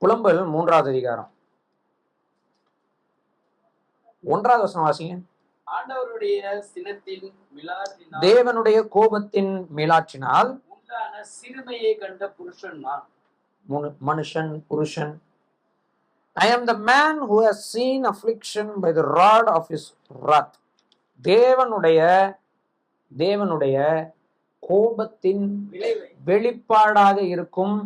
புலம்பல் 3வது அதிகாரம் 1வது வசனம் வாசிங்க. ஆண்டவருடைய சினத்தின் மிலாற்றினால், தேவனுடைய கோபத்தின் மிலாற்றினால் உண்டான சிறுமையை கண்ட புருஷன் நான். மனுஷன், புருஷன். I am the man who has seen affliction by the rod of his wrath. தேவனுடைய கோபத்தின் வெளிப்பாடாக இருக்கும்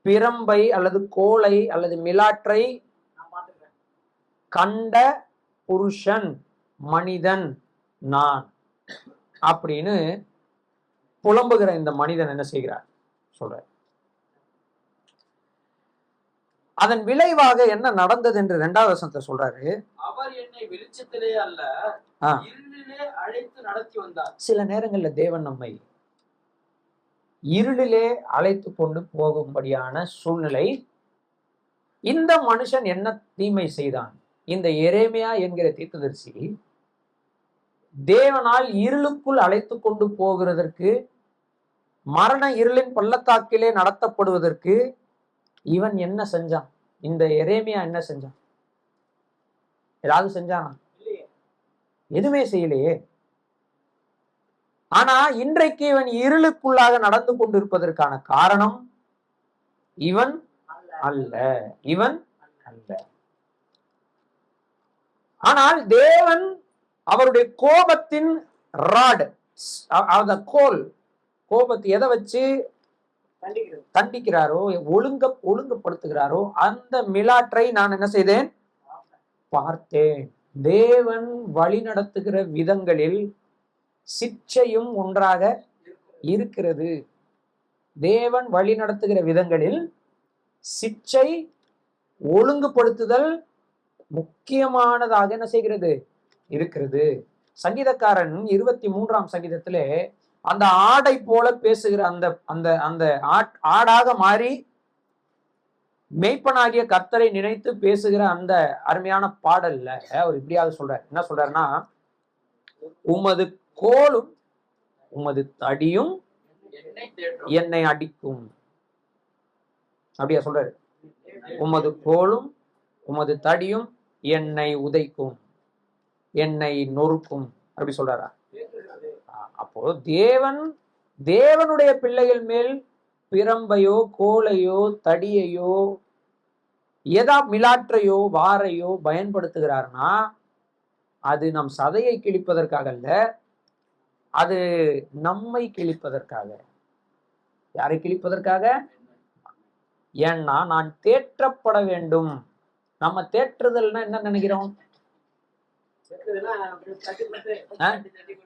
பிரம்பை அல்லது கோலை அல்லது மிலாற்றை கண்ட புருஷன், மனிதன் நான் அப்படின்னு புலம்புகிற இந்த மனிதன் என்ன செய்கிறார் சொல்ற. அதன் விளைவாக என்ன நடந்தது என்று 2வது வசனத்தை சொல்றாரு. அவர் என்னை வெளிச்சத்திலே அல்ல இருளிலே அழைத்து நடத்தி வந்தார். சில நேரங்கள்ல தேவன் நம்மை இருளிலே அழைத்து கொண்டு போகும்படியான சூழ்நிலை. இந்த மனுஷன் என்ன தீமை செய்தான்? இந்த எரேமியா என்கிற தீர்க்கதரிசி தேவனால் இருளுக்குள் அழைத்து கொண்டு போகிறதற்கு, மரண இருளின் பள்ளத்தாக்கிலே நடத்தப்படுவதற்கு இவன் என்ன செஞ்சான்? இந்த எரேமியா என்ன செஞ்சான்? ஏதாவது செஞ்சானா? எதுவுமே செய்யலையே. ஆனா இன்றைக்கு இவன் இருளுக்குள்ளாக நடந்து கொண்டிருப்பதற்கான காரணம் இவன் அல்ல. ஆனால் தேவன் அவருடைய கோபத்தின் ராட், கோபத்தை எதை வச்சு தண்டிக்கிறாரோ, ஒழுங்குபடுத்துகிறாரோ அந்த மிலாற்றை நான் என்ன செய்தேன்? பார்த்தேன். தேவன் வழி நடத்துகிற விதங்களில் சிற்சையும் ஒன்றாக இருக்கிறது. தேவன் வழி நடத்துகிற விதங்களில் சிற்சை, ஒழுங்குபடுத்துதல் முக்கியமானதாக என்ன செய்கிறது? இருக்கிறது. சங்கீதக்காரன் 23ஆம் சங்கீதத்திலே அந்த ஆடை போல பேசுகிற அந்த அந்த அந்த ஆடாக மாறி மெய்ப்பனாகிய கர்த்தரை நினைத்து பேசுகிற அந்த அருமையான பாடல்ல அவர் இப்படியாக சொல்றார். என்ன சொல்றாருன்னா, உமது கோலும் உமது தடியும் என்னை அடிக்கும். அப்படியா சொல்றாரு? உமது கோலும் உமது தடியும் என்னை உதைக்கும், என்னை நொறுக்கும், அப்படி சொல்றாரா? அப்போ தேவனுடைய பிள்ளைகள் மேல் பிரம்பையோ கோலையோ தடியையோ மிலாற்றையோ வாரையோ பயன்படுத்துகிறார்னா அது நம் சதையை கிழிப்பதற்காக அல்ல, அது நம்மை கிழிப்பதற்காக. யாரை கிழிப்பதற்காக? ஏன்னா நான் தேற்றப்பட வேண்டும். நம்ம தேற்றுதல்னா என்ன நினைக்கிறோம்?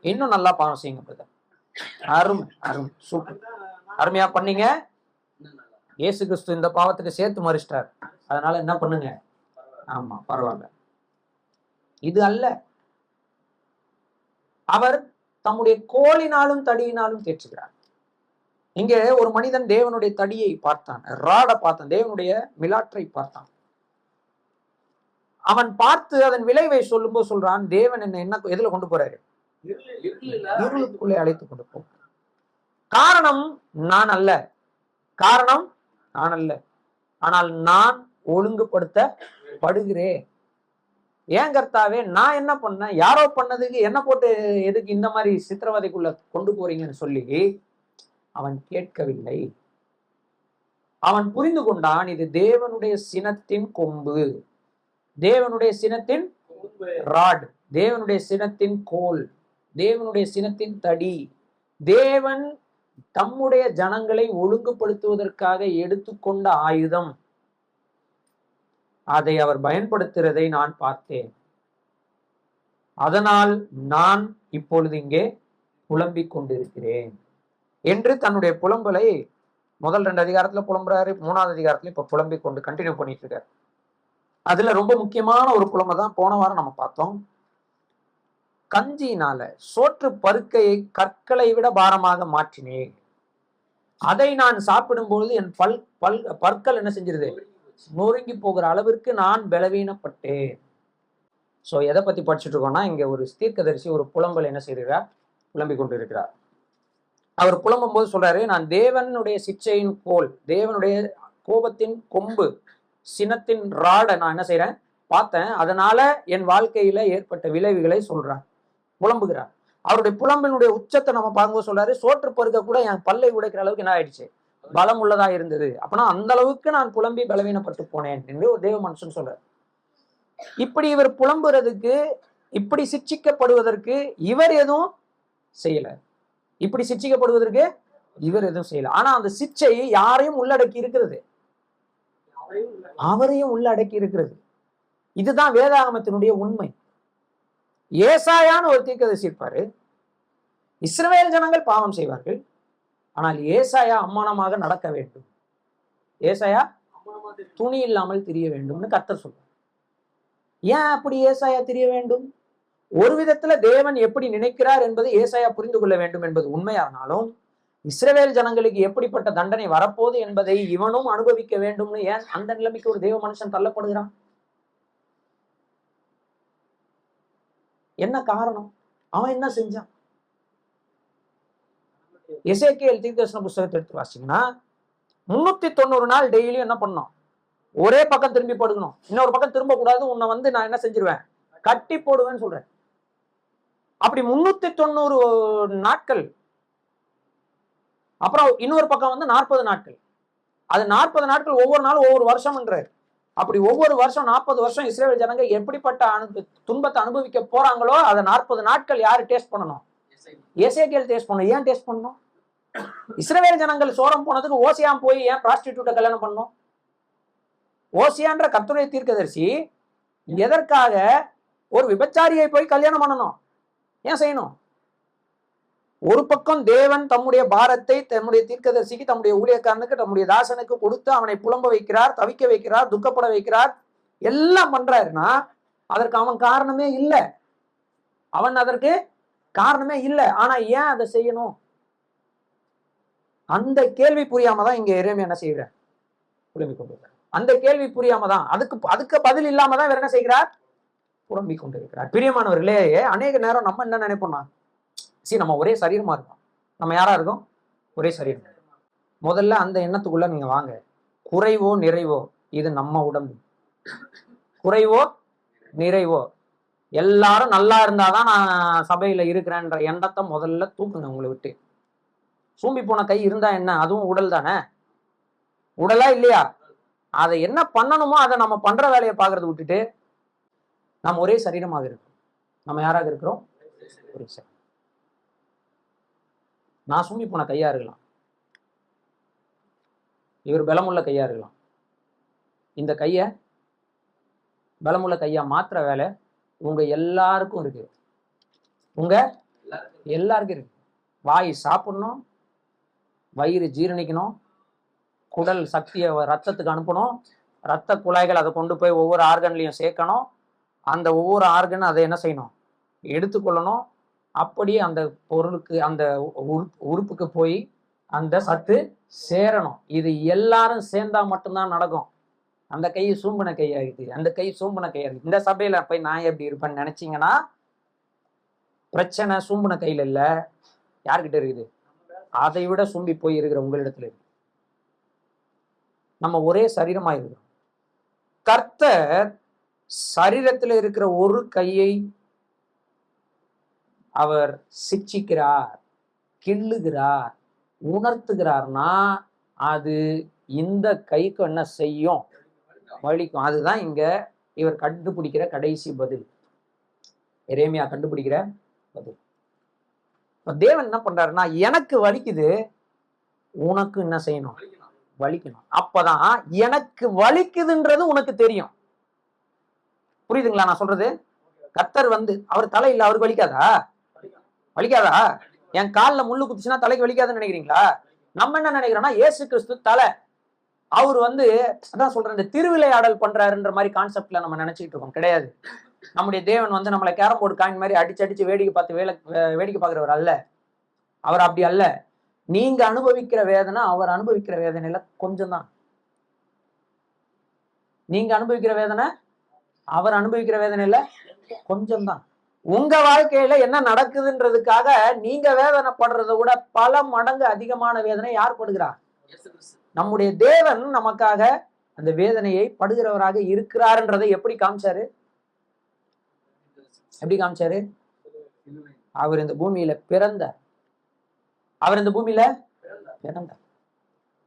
இன்னும் நல்லா பாவம் செய்யுங்க. அருமை அருமை, சூப்பர், அருமையா பண்ணீங்க. இயேசு கிறிஸ்து இந்த பாவத்துக்கு சேர்த்து மறிச்சிட்டார். அதனால என்ன பண்ணுங்க? ஆமா, பரவாயில்ல. இது அல்ல. அவர் தம்முடைய கோலினாலும் தடியினாலும் தேற்றுகிறார். இங்க ஒரு மனிதன் தேவனுடைய தடியை பார்த்தான், ராட பார்த்தான், தேவனுடைய மிலாற்றை பார்த்தான். அவன் பார்த்து அதன் விளைவை சொல்லும்போது சொல்றான், தேவன் என்ன எதுல கொண்டு போறாரு? இருளுக்குள்ளே அழைத்து கொண்டு போ. காரணம் நான் அல்ல, ஆனால் நான் ஒழுங்குபடுத்தப்படுகிறேன். ஏன் கர்த்தாவே, நான் என்ன பண்ணேன்? யாரோ பண்ணதுக்கு என்ன போட்டு எதுக்கு இந்த மாதிரி சித்திரவதைக்குள்ள கொண்டு போறீங்கன்னு சொல்லி அவன் கேட்கவில்லை. அவன் புரிந்து கொண்டான், இது தேவனுடைய சினத்தின் கொம்பு, தேவனுடைய சினத்தின் ராட், தேவனுடைய சினத்தின் கோல், தேவனுடைய சினத்தின் தடி. தேவன் தம்முடைய ஜனங்களை ஒழுங்குபடுத்துவதற்காக எடுத்துக்கொண்ட ஆயுதம். அதை அவர் பயன்படுத்துகிறதை நான் பார்த்தேன். அதனால் நான் இப்பொழுது இங்கே புலம்பிக் கொண்டிருக்கிறேன் என்று தன்னுடைய புலம்பலை முதல் 2 அதிகாரத்துல புலம்புறாரு, 3வது அதிகாரத்துல இப்ப புலம்பிக் கொண்டு கண்டினியூ பண்ணிட்டு இருக்காரு. அதுல ரொம்ப முக்கியமான ஒரு புலம்பை தான் போன வாரம் நம்ம பார்த்தோம். கஞ்சியினால சோற்று பருக்கையை கற்களை விட பாரமாக மாற்றினேன். அதை நான் சாப்பிடும்பொழுது என் பற்கள் என்ன செஞ்சிருது? நொறுங்கி போகிற அளவிற்கு நான் பலவீனப்பட்டேன். சோ எதை பத்தி படிச்சுட்டு இருக்கோம்னா, இங்க ஒரு தீர்க்கதரிசி ஒரு புலம்பல் என்ன செய்கிறார்? புலம்பிக் கொண்டு இருக்கிறார். அவர் புலம்பும் போது சொல்றாரு, நான் தேவனுடைய சிற்சையின் கோல், தேவனுடைய கோபத்தின் கொம்பு, சினத்தின் ராடை நான் என்ன செய்யறேன் பார்த்தேன், அதனால என் வாழ்க்கையில ஏற்பட்ட விளைவுகளை சொல்றார், புலம்புகிறார். அவருடைய புலம்பினுடைய உச்சத்தை நம்ம பார்க்கும்போது சொல்றாரு, சோற்று பருக்க கூட என் பல்லை உடைக்கிற அளவுக்கு என்ன ஆயிடுச்சு, பலம் உள்ளதா இருந்தது. அப்பனா அந்த அளவுக்கு நான் புலம்பி பலவீனப்பட்டு போனேன் என்று ஒரு தேவ மனுஷன் சொல்றார். இப்படி இவர் புலம்புறதுக்கு, இப்படி சிட்சிக்கப்படுவதற்கு இவர் எதுவும் செய்யல. இப்படி சிட்சிக்கப்படுவதற்கு இவர் எதுவும் செய்யல. ஆனா அந்த சிச்சை யாரையும் உள்ளடக்கி இருக்கிறது, அவரையும் உள்ளடக்கி இருக்கிறது. இதுதான் வேதாகமத்தினுடைய உண்மை. ஏசாயான்னு ஒரு தீர்க்கதரிசி இருப்பாரு, இஸ்ரவேல் ஜனங்கள் பாவம் செய்வார்கள், ஆனால் ஏசாயா அம்மானமாக நடக்க வேண்டும், ஏசாயா துணி இல்லாமல் திரிய வேண்டும்னு கர்த்தர் சொல்றார். ஏன் அப்படி ஏசாயா திரிய வேண்டும்? ஒரு விதத்துல தேவன் எப்படி நினைக்கிறார் என்பதை ஏசாயா புரிந்து கொள்ள வேண்டும் என்பது உண்மையானாலும், இஸ்ரவேல் ஜனங்களுக்கு எப்படிப்பட்ட தண்டனை வரப்போகுது என்பதை இவனும் அனுபவிக்க வேண்டும்னு ஏன் அந்த நிலைமைக்கு ஒரு தேவ மனுஷன் தள்ளப்படுகிறான்? என்ன காரணம்? அவன் என்ன செஞ்சான்? எசேக்கியேல் தீர்க்கதரிசன புத்தகத்தை எடுத்து வாசிங்கன்னா 390 நாள் டெய்லியும் என்ன பண்ணோம், ஒரே பக்கம் திரும்பி படுக்கணும், இன்னொரு பக்கம் திரும்ப கூடாது, உன்னை நான் என்ன செஞ்சிருவேன், கட்டி போடுவேன்னு சொல்றேன். அப்படி 390 நாட்கள், அப்புறம் இன்னொரு பக்கம் 40 நாட்கள். அது 40 நாட்கள் ஒவ்வொரு நாளும் ஒவ்வொரு வருஷம்ன்றார். அப்படி ஒவ்வொரு வருஷம் 40 வருஷம் இஸ்ரவேல் ஜனங்க எப்படிப்பட்ட துன்பத்தை அனுபவிக்க போறாங்களோ அதை 40 நாட்கள் யாரு டேஸ்ட் பண்ணணும்? எசேக்கியேல் டேஸ்ட் பண்ணணும். ஏன் டேஸ்ட் பண்ணணும்? இஸ்ரவேல் ஜனங்கள் சோரம் போனதுக்கு ஓசியான் போய் ஏன் பிராஸ்டிடியூட்டை கல்யாணம் பண்ணணும்? ஓசியான்ற கர்த்தருடைய தீர்க்கதரிசி எதற்காக ஒரு விபச்சாரியை போய் கல்யாணம் பண்ணணும்? ஏன் செய்யணும்? ஒரு பக்கம் தேவன் தம்முடைய பாரத்தை தம்முடைய தீர்க்கதரிசிக்கு, தம்முடைய ஊழியக்காரனுக்கு, தம்முடைய தாசனுக்கு கொடுத்து அவனை புலம்ப வைக்கிறார், தவிக்க வைக்கிறார், துக்கப்பட வைக்கிறார், எல்லாம் பண்றாருன்னா அதற்கு அவன் காரணமே இல்லை, அவன் அதற்கு காரணமே இல்லை. ஆனா ஏன் அதை செய்யணும்? அந்த கேள்வி புரியாம தான் இங்க எரேமியா என்ன செய்கிறார், புலம்பிக் கொண்டிருக்கிறார். அந்த கேள்வி புரியாம தான், அதுக்கு பதில் இல்லாம தான் வேற என்ன செய்கிறார், புலம்பிக் கொண்டிருக்கிறார். பிரியமானவர்களே, அநேக நேரம் நம்ம என்ன நினைப்போம்னா, நம்ம ஒரே சரீரமா இருக்கோம். நம்ம யாரா இருக்கோம்? ஒரே சரீரம். முதல்ல அந்த எண்ணத்துக்குள்ள நீங்க வாங்க. குறைவோ நிறைவோ இது நம்ம உடம்பு. குறைவோ நிறைவோ எல்லாரும் நல்லா இருந்தாதான் நான் சபையில இருக்கிறேன்ற எண்ணத்தை முதல்ல தூக்குங்க உங்களை விட்டு. சூம்பி போன கை இருந்தா என்ன, அதுவும் உடல் தானே, உடலா இல்லையா? அதை என்ன பண்ணணுமோ அதை நம்ம பண்ற வேலையை பார்க்கறத விட்டுட்டு நம்ம ஒரே சரீரமாக இருக்கோம். நம்ம யாராக இருக்கிறோம்? ஒரே சரீரம். நான் சூம்பி போன கையா இருக்கலாம், இவர் பலமுள்ள கையா இருக்கலாம். இந்த கைய பலமுள்ள கையா மாத்திர வேலை உங்க எல்லாருக்கும் இருக்கு. உங்க எல்லாருக்கும் இருக்கு. வாய் சாப்பிடணும், வயிறு ஜீரணிக்கணும், குடல் சக்தியை ரத்தத்துக்கு அனுப்பணும், ரத்த குழாய்கள் அதை கொண்டு போய் ஒவ்வொரு ஆர்கன்லையும் சேர்க்கணும், அந்த ஒவ்வொரு ஆர்கன் அதை என்ன செய்யணும், எடுத்துக்கொள்ளணும். அப்படியே அந்த பொருளுக்கு, அந்த உறுப்புக்கு போய் அந்த சத்து சேரணும். இது எல்லாரும் சேர்ந்தா மட்டும்தான் நடக்கும். அந்த கை சூம்பின கையா இருக்கு, அந்த கை சூம்பின கையா இருக்கு. இந்த சபையில போய் நான் எப்படி இருப்பேன்னு நினைச்சீங்கன்னா பிரச்சனை சூம்பின கையில இல்ல, யார்கிட்ட இருக்குது? அதை விட சூம்பி போய் இருக்கிற உங்களிடத்துல இருக்கு. நம்ம ஒரே சரீரமா இருக்கிறோம். கர்த்தர் சரீரத்துல இருக்கிற ஒரு கையை அவர் சிட்சிக்கிறார், கிள்ளுகிறார், உணர்த்துகிறார்னா அது இந்த கைக்கு என்ன செய்யும்? வலிக்கும். அதுதான் இங்க இவர் கண்டுபிடிக்கிற கடைசி பதில், எரேமியா கண்டுபிடிக்கிற பதில். தேவன் என்ன பண்றாருன்னா, எனக்கு வலிக்குது, உனக்கு என்ன செய்யணும்? வலிக்கணும். அப்பதான் எனக்கு வலிக்குதுன்றது உனக்கு தெரியும். புரியுதுங்களா நான் சொல்றது? கர்த்தர் அவர் தலை இல்ல, அவருக்கு வலிக்காதா? வலிக்காதா? என் காலில் முள்ளு குத்துச்சுன்னா தலைக்கு வலிக்காதுன்னு நினைக்கிறீங்களா? நம்ம என்ன நினைக்கிறோம்னா இயேசு கிறிஸ்து தலை, அவர் அதான் சொல்றேன், இந்த திருவிளையாடல் பண்றாருன்ற மாதிரி கான்செப்ட்ல நம்ம நினைச்சிட்டு இருக்கோம். கிடையாது. நம்முடைய தேவன் நம்மளை கேரம் போர்டு காயின் மாதிரி அடிச்சு அடிச்சு வேடிக்கை பார்க்கிறவர் அல்ல. அவர் அப்படி அல்ல. நீங்க அனுபவிக்கிற வேதனை அவர் அனுபவிக்கிற வேதனையில கொஞ்சம் தான். நீங்க அனுபவிக்கிற வேதனை அவர் அனுபவிக்கிற வேதனையில கொஞ்சம் தான். உங்க வாழ்க்கையில என்ன நடக்குதுன்றதுக்காக நீங்க வேதனைப்படுறதை விட பல மடங்கு அதிகமான வேதனை யார் படுகிறா? நம்முடைய தேவன் நமக்காக அந்த வேதனையை படுகிறவராக இருக்கிறார்ன்றதை எப்படி காமிச்சாரு? எப்படி காமிச்சாரு? அவர் இந்த பூமியில பிறந்தார். அவர் இந்த பூமியில பிறந்தார்.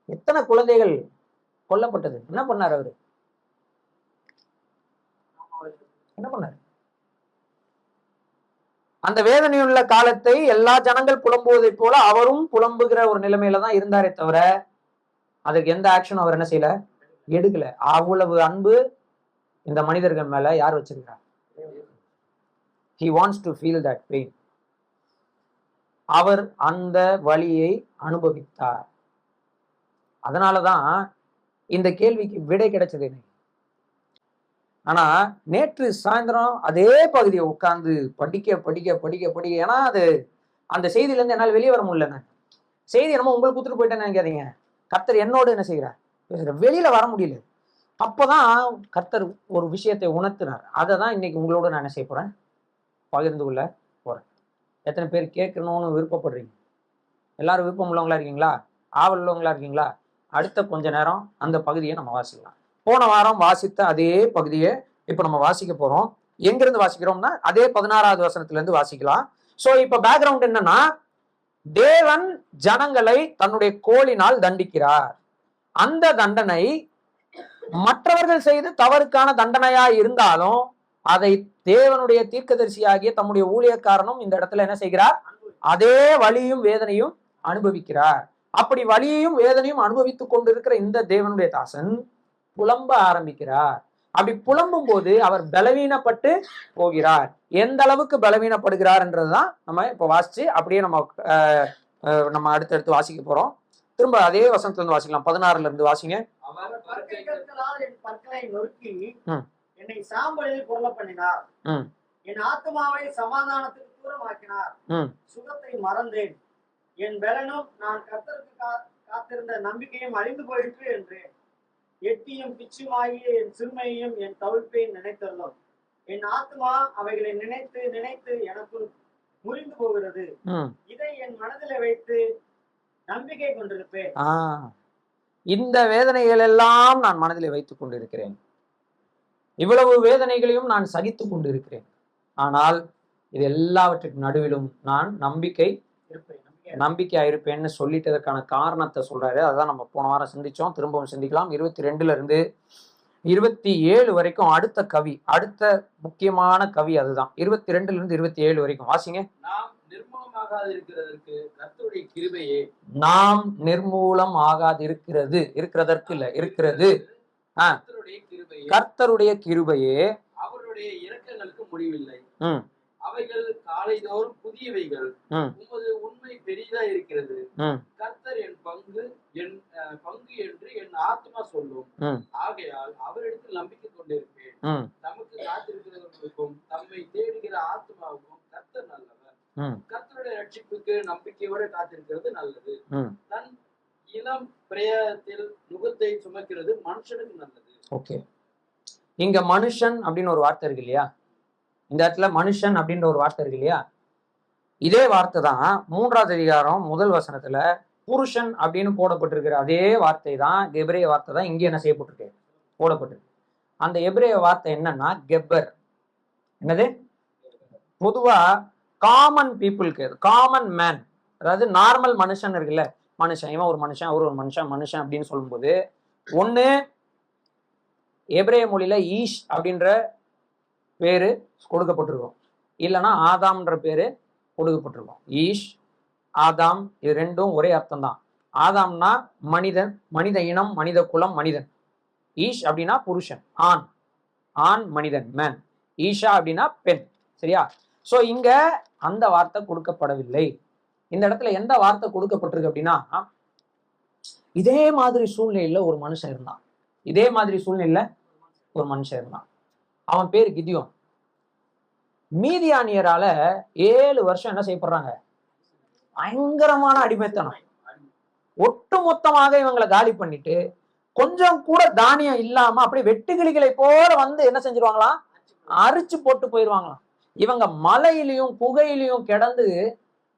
எத்தனை குழந்தைகள் கொல்லப்பட்டது? என்ன பண்ணார் அவரு? என்ன பண்ணாரு? அந்த வேதனையுள்ள காலத்தை எல்லா ஜனங்கள் புலம்புவதை போல அவரும் புலம்புகிற ஒரு நிலைமையில தான் இருந்தாரே தவிர அதுக்கு எந்த ஆக்ஷனும் அவர் என்ன செய்யல, எடுக்கல. அவ்வளவு அன்பு இந்த மனிதர்கள் மேல யார் வச்சிருக்கிறார்? He wants to feel that pain. அவர் அந்த வலியை அனுபவித்தார். அதனாலதான் இந்த கேள்விக்கு விடை கிடைச்சது. ஆனா நேற்று சாயந்தரம் அதே பகுதியை உட்கார்ந்து படிக்க படிக்க படிக்க படிக்க, ஏன்னா அது அந்த செய்தியில இருந்து என்னால் வெளியே வர முடியல. செய்தி என்னமோ உங்களுக்கு கொடுத்துட்டு போயிட்டேன்னு நினைக்காதீங்க. கர்த்தர் என்னோடு என்ன செய்கிறார்? வெளியில வர முடியல. அப்பதான் கர்த்தர் ஒரு விஷயத்தை உணர்த்தினார். அதை தான் இன்னைக்கு உங்களோட நான் என்ன செய்ய போறேன், பகிர்ந்து கொள்ள போறேன். எத்தனை பேர் கேட்கணும்னு விருப்பப்படுறீங்க? எல்லாரும் விருப்பம் உள்ளவங்களா இருக்கீங்களா? ஆவல் உள்ளவங்களா இருக்கீங்களா? அடுத்த கொஞ்ச நேரம் அந்த பகுதியை நம்ம வாசிக்கலாம். போன வாரம் வாசித்த அதே பகுதியை இப்ப நம்ம வாசிக்க போறோம். எங்கிருந்து வாசிக்கிறோம்னா அதே 16வது வசனத்துல இருந்து வாசிக்கலாம். சோ இப்ப பேக்ரவுண்ட் என்னன்னா, தேவன் ஜனங்களை தன்னுடைய கோலினால் தண்டிக்கிறார். அந்த தண்டனை மற்றவர்கள் செய்து தவறுக்கான தண்டனையா இருந்தாலும் அதை தேவனுடைய தீர்க்கதரிசியாகிய தம்முடைய ஊழியக்காரனும் இந்த இடத்துல என்ன செய்கிறார்? அதே வலியும் வேதனையும் அனுபவிக்கிறார். அப்படி வலியையும் வேதனையும் அனுபவித்துக் கொண்டிருக்கிற இந்த தேவனுடைய தாசன் புலம்ப ஆரம்பிக்கிறார். அப்படி புலம்பும் போது அவர் பலவீனப்பட்டு போகிறார். எந்த அளவுக்கு பலவீனப்படுகிறார் என்றதுதான் நம்ம இப்ப வாசிச்சு அப்படியே நம்ம அடுத்தடுத்து வாசிக்க போறோம். திரும்ப அதே வசனத்துல இருந்து வாசிக்கலாம். 16ல இருந்து வாசிங்க. என்னை சாம்பலில் பொருள பண்ணினார், என் ஆத்மாவை சமாதானத்துக்கு தூரமாக்கினார், சுகத்தை மறந்தேன், என் பலனும் நான் கர்த்தருக்கு காத்திருந்த நம்பிக்கையும் அழிந்து போயிற்று என்றேன். எட்டியும் பிச்சுமாகிய என் சிறுமையையும் என் தவிர்ப்பையும் நினைத்தருளும். என் ஆத்மா அவைகளை நினைத்து நினைத்து எனக்குள் முறிந்து போகிறது. இதை என் மனதில் வைத்து நம்பிக்கை கொண்டிருப்பேன். இந்த வேதனைகள் எல்லாம் நான் மனதில் வைத்துக் கொண்டிருக்கிறேன். இவ்வளவு வேதனைகளையும் நான் சகித்துக் கொண்டிருக்கிறேன். ஆனால் இது எல்லாவற்றுக்கு நடுவிலும் நான் நம்பிக்கையா இருப்பேன்னு சொல்லிட்டதற்கான காரணத்தை சொல்றாரு. அதான் நம்ம போன வாரம் சிந்திச்சோம். திரும்பவும் சிந்திக்கலாம். 22ல இருந்து 27 வரைக்கும் அடுத்த கவி, அடுத்த முக்கியமான கவி அதுதான். 22ல இருந்து 27 வரைக்கும் வாசிங்க. நாம் நிர்மூலம் ஆகாதிருக்கிறதற்கு கர்த்தருடைய கிருபையே, நாம் நிர்மூலம் ஆகாதிருக்கிறது, இருக்கிறதற்கு இல்ல, இருக்கிறது கர்த்தருடைய கிருபையே, அவருடைய இரக்கங்களுக்கு முடிவில்லை, அவைகள் காலைதோறும் புதியவைகள், உமது உண்மை பெரிதா இருக்கிறது. கர்த்தர் என் பங்கு என்று என் ஆத்மா சொல்லும். ஆகையால் அவரிடத்தில் நம்பிக்கை கொண்டிருப்பேன். நமக்கு காத்திருக்கிறவர்களுக்கும் தம்மை தேடுகிற ஆத்மாவுக்கும் கர்த்தர் நல்லவர். கர்த்தருடைய ரட்சிப்புக்கு நம்பிக்கையோட காத்திருக்கிறது நல்லது. தன் இளம் பிரயத்தில் நுகத்தை சுமக்கிறது மனுஷனுக்கு நல்லது. ஓகே, இங்க மனுஷன் அப்படின்னு ஒரு வார்த்தை இருக்கு இல்லையா? இந்த இடத்துல மனுஷன் அப்படின்ற ஒரு வார்த்தை இருக்கு இல்லையா? இதே வார்த்தை தான் 3வது அதிகாரம் 1 வசனத்துல புருஷன் அப்படின்னு போடப்பட்டிருக்கிற அதே வார்த்தை தான், எபிரேய வார்த்தை தான் இங்கே என்ன செய்யப்பட்டிருக்கு, போடப்பட்டிருக்கு. அந்த எபிரேய வார்த்தை என்னன்னா கெப்பர். என்னது? பொதுவா காமன் பீப்புளுக்கு, காமன் மேன், அதாவது நார்மல் மனுஷன் இருக்குல்ல, மனுஷன், இவன் ஒரு மனுஷன், அவர் ஒரு மனுஷன், மனுஷன் அப்படின்னு சொல்லும்போது ஒண்ணு எபிரேய மொழியில ஈஷ் அப்படின்ற பேரு கொடுக்கப்பட்டிருக்கும், இல்லைன்னா ஆதாம்ன்ற பேரு கொடுக்கப்பட்டிருக்கும். ஈஷ், ஆதாம், இது ரெண்டும் ஒரே அர்த்தம் தான். ஆதாம்னா மனிதன், மனித இனம், மனித குலம், மனிதன். ஈஷ் அப்படின்னா புருஷன், ஆண், ஆண் மனிதன், மேன். ஈஷா அப்படின்னா பெண். சரியா? சோ இங்க அந்த வார்த்தை கொடுக்கப்படவில்லை. இந்த இடத்துல எந்த வார்த்தை கொடுக்கப்பட்டிருக்கு அப்படின்னா, இதே மாதிரி சூழ்நிலையில ஒரு மனுஷன் இருந்தான். இதே மாதிரி சூழ்நிலையில ஒரு மனுஷன் இருந்தான். அவன் பேர் கிதியோன். மீதியானியரால 7 வருஷம் என்ன செய்யப்படுறாங்க? பயங்கரமான அடிமைத்தனம். ஒட்டு மொத்தமாக இவங்களை காலி பண்ணிட்டு கொஞ்சம் கூட தானியம் இல்லாம அப்படியே வெட்டுக்கிளிகளை போல வந்து என்ன செஞ்சிருவாங்களாம்? அரிச்சு போட்டு போயிடுவாங்களாம். இவங்க மலையிலையும் புகையிலையும் கிடந்து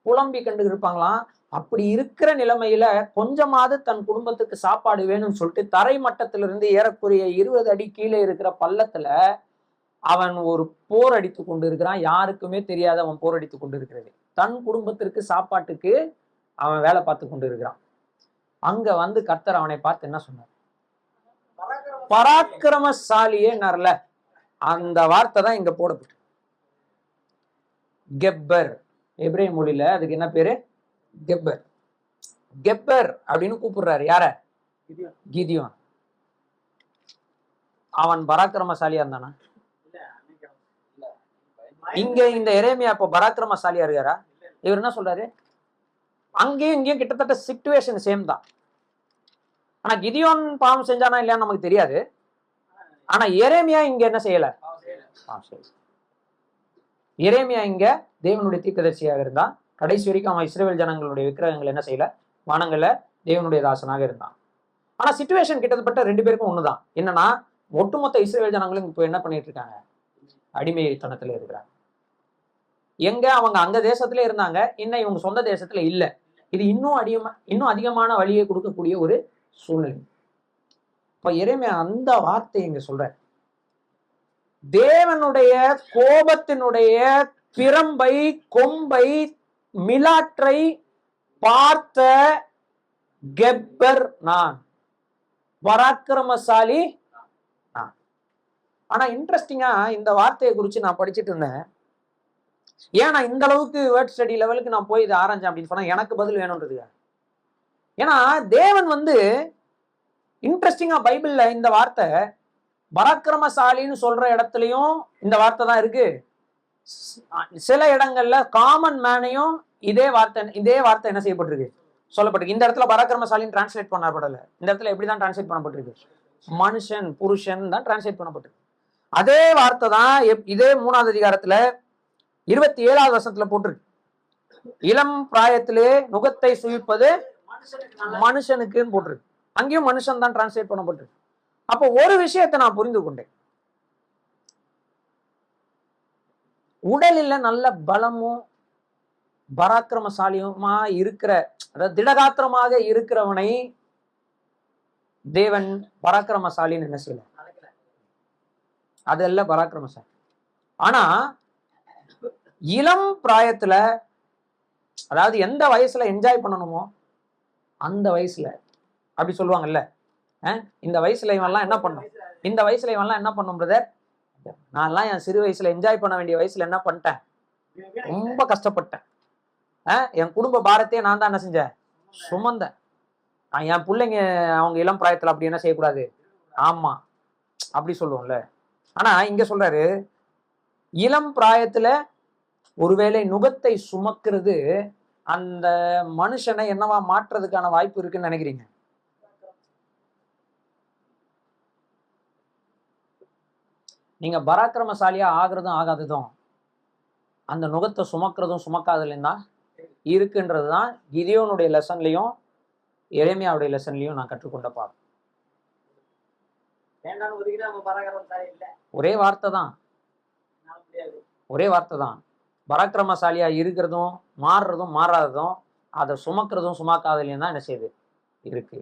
புலம்பி கண்டு இருப்பாங்களாம். அப்படி இருக்கிற நிலைமையில கொஞ்சமாவது தன் குடும்பத்துக்கு சாப்பாடு வேணும்னு சொல்லிட்டு தரை மட்டத்திலிருந்து ஏறக்குறைய 20 அடி கீழே இருக்கிற பள்ளத்துல அவன் ஒரு போர் அடித்து கொண்டு இருக்கிறான். யாருக்குமே தெரியாத அவன் போர் அடித்து கொண்டு இருக்கிறது. தன் குடும்பத்திற்கு சாப்பாட்டுக்கு அவன் வேலை பார்த்து கொண்டு இருக்கிறான். அங்க வந்து கர்த்தர் அவனை பார்த்து என்ன சொன்னார்? பராக்கிரமசாலியே நரல. அந்த வார்த்தை தான் இங்க போடப்பட்டு. கெப்பர், எபிரேய மொழியில அதுக்கு என்ன பேரு? கெப்பர். கெப்பர் அப்படின்னு கூப்பிடுறாரு யார? கிதியோன். அவன் பராக்கிரமசாலியா இருந்தானா? இங்க இந்த எரேமியா அப்ப பராக்கிரமசாலியா இருக்காரா? இவர் என்ன சொல்றாரு? அங்கேயும் இங்கேயும் கிட்டத்தட்ட சிச்சுவேஷன் சேம் தான். ஆனா கிதியோன் பாவம் செஞ்சானா இல்லையான்னு நமக்கு தெரியாது. ஆனா எரேமியா இங்க என்ன செய்யல? எரேமியா இங்க தேவனுடைய தீர்க்கதரிசியாக இருந்தான். கடைசி வரைக்கும் அவன் இஸ்ரவேல் ஜனங்களுடைய விக்கிரகங்கள் என்ன செய்யல? வானங்கள்ல தேவனுடைய தாசனாக இருந்தான். ஆனா சிச்சுவேஷன் கிட்டத்தட்ட 2 பேருக்கும் ஒண்ணுதான். என்னன்னா, ஒட்டுமொத்த இஸ்ரவேல் ஜனங்களும் இப்போ என்ன பண்ணிட்டு இருக்காங்க? அடிமைத்தனத்துல இருக்கிறாங்க. எங்க அவங்க அங்க தேசத்துல இருந்தாங்க, இன்னும் இவங்க சொந்த தேசத்துல இல்ல. இது இன்னும் அதிகமான வழியை கொடுக்கக்கூடிய ஒரு சூழ்நிலை. இப்ப எரேமியா அந்த வார்த்தை இங்க சொல்ற, தேவனுடைய கோபத்தினுடைய பிரம்பை, கொம்பை, மிலாற்றை பார்த்த கெப்பர் நான், பராக்கிரமசாலி நான். ஆனா இன்ட்ரெஸ்டிங்கா இந்த வார்த்தையை குறிச்சு நான் படிச்சுட்டு இருந்தேன். ஏன் நான் இந்த அளவுக்கு வேர்ட் ஸ்டடி லெவலுக்கு நான் போய் இதை ஆரஞ்சேன் அப்படின்னு சொன்னா, எனக்கு பதில் வேணும்ன்றது. ஏன்னா தேவன் வந்து இன்ட்ரெஸ்டிங்கா பைபிள்ல இந்த வார்த்தை பராக்கிரமசாலின்னு சொல்ற இடத்துலயும் இந்த வார்த்தை தான் இருக்கு. சில இடங்கள்ல காமன் மேனையும் இதே வார்த்தை என்ன செய்யப்பட்டிருக்கு? சொல்லப்பட்டிருக்கு. இந்த இடத்துல பராக்கிரமசாலின்னு டிரான்ஸ்லேட் பண்ணப்படல. இந்த இடத்துல எப்படிதான் டிரான்ஸ்லேட் பண்ணப்பட்டிருக்கு? மனுஷன், புருஷன் தான் டிரான்ஸ்லேட் பண்ணப்பட்டிருக்கு. அதே வார்த்தை தான் இதே 3வது அதிகாரத்துல 27வது வசனத்துல போட்டிருக்கு. இளம் பிராயத்திலே நுகத்தை சுவிப்பது மனுஷனுக்குன்னு போட்டிருக்கு. அங்கேயும் மனுஷன் தான் டிரான்ஸ்லேட் பண்ணப்பட்டிருக்கு. அப்போ ஒரு விஷயத்தை நான் புரிந்து கொண்டேன். உடலில் நல்ல பலமும் பராக்கிரமசாலியுமா இருக்கிற, அதாவது திடகாத்திரமாக இருக்கிறவனை தேவன் பராக்கிரமசாலின்னு என்ன செய்யல? அதெல்லாம் பராக்கிரமசாலி. ஆனா இளம் பிராயத்துல, அதாவது எந்த வயசுல என்ஜாய் பண்ணணுமோ அந்த வயசுல, அப்படி சொல்லுவாங்கல்ல, இந்த வயசுல இவன்லாம் என்ன பண்ணும், இந்த வயசுல இவன்லாம் என்ன பண்ணும் பிரதர், நான்லாம் என் சிறு வயசுல என்ஜாய் பண்ண வேண்டிய வயசுல என்ன பண்ணிட்டேன்? ரொம்ப கஷ்டப்பட்டேன். என் குடும்ப பாரத்தையே நான் தான் என்ன செஞ்சேன்? சுமந்தேன். என் பிள்ளைங்க அவங்க இளம் பிராயத்துல அப்படி என்ன செய்யக்கூடாது? ஆமா, அப்படி சொல்லுவோம்ல. ஆனா இங்க சொல்றாரு, இளம் பிராயத்துல ஒருவேளை நுகத்தை சுமக்கிறது அந்த மனுஷனை என்னவா மாற்றுறதுக்கான வாய்ப்பு இருக்குன்னு நினைக்கிறீங்க? நீங்க பராக்கிரமசாலியா ஆகுறதும் ஆகாததும் அந்த நுகத்தை சுமக்கிறதும் சுமக்காததுலையும் தான் இருக்குன்றதுதான் கிதியோனுடைய லெசன்லையும் எரேமியாவுடைய லெசன்லையும் நான் கற்றுக்கொண்ட பாடம். ஒரே வார்த்தை தான், ஒரே வார்த்தை தான். பராக்கிரமசாலியா இருக்கிறதும் மாறுறதும் மாறாததும் அதை சுமக்கிறதும் சுமக்காதலையும் தான் என்ன செய்யுது இருக்கு.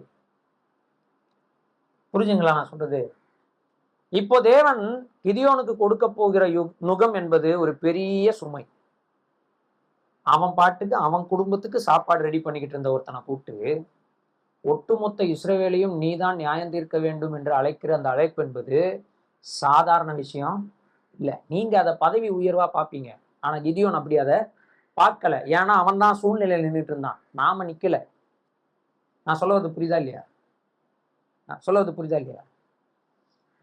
புரிஞ்சுங்களா நான் சொல்றது? இப்போ தேவன் கிதியோனுக்கு கொடுக்க போகிற நுகம் என்பது ஒரு பெரிய சுமை. அவன் பாட்டுக்கு அவன் குடும்பத்துக்கு சாப்பாடு ரெடி பண்ணிக்கிட்டு இருந்த ஒருத்தனை கூப்பிட்டு ஒட்டுமொத்த இஸ்ரவேலையும் நீதான் நியாயம் தீர்க்க வேண்டும் என்று அழைக்கிற அந்த அழைப்பு என்பது சாதாரண விஷயம் இல்லை. நீங்க அதை பதவி உயர்வா பார்ப்பீங்க. ஆனா கிதியோன் அப்படி அதை பார்க்கல. ஏன்னா அவன் தான் சூழ்நிலையில் நின்றுட்டு இருந்தான், நாம நிக்கல. நான் சொல்லுவது புரியுதா இல்லையா?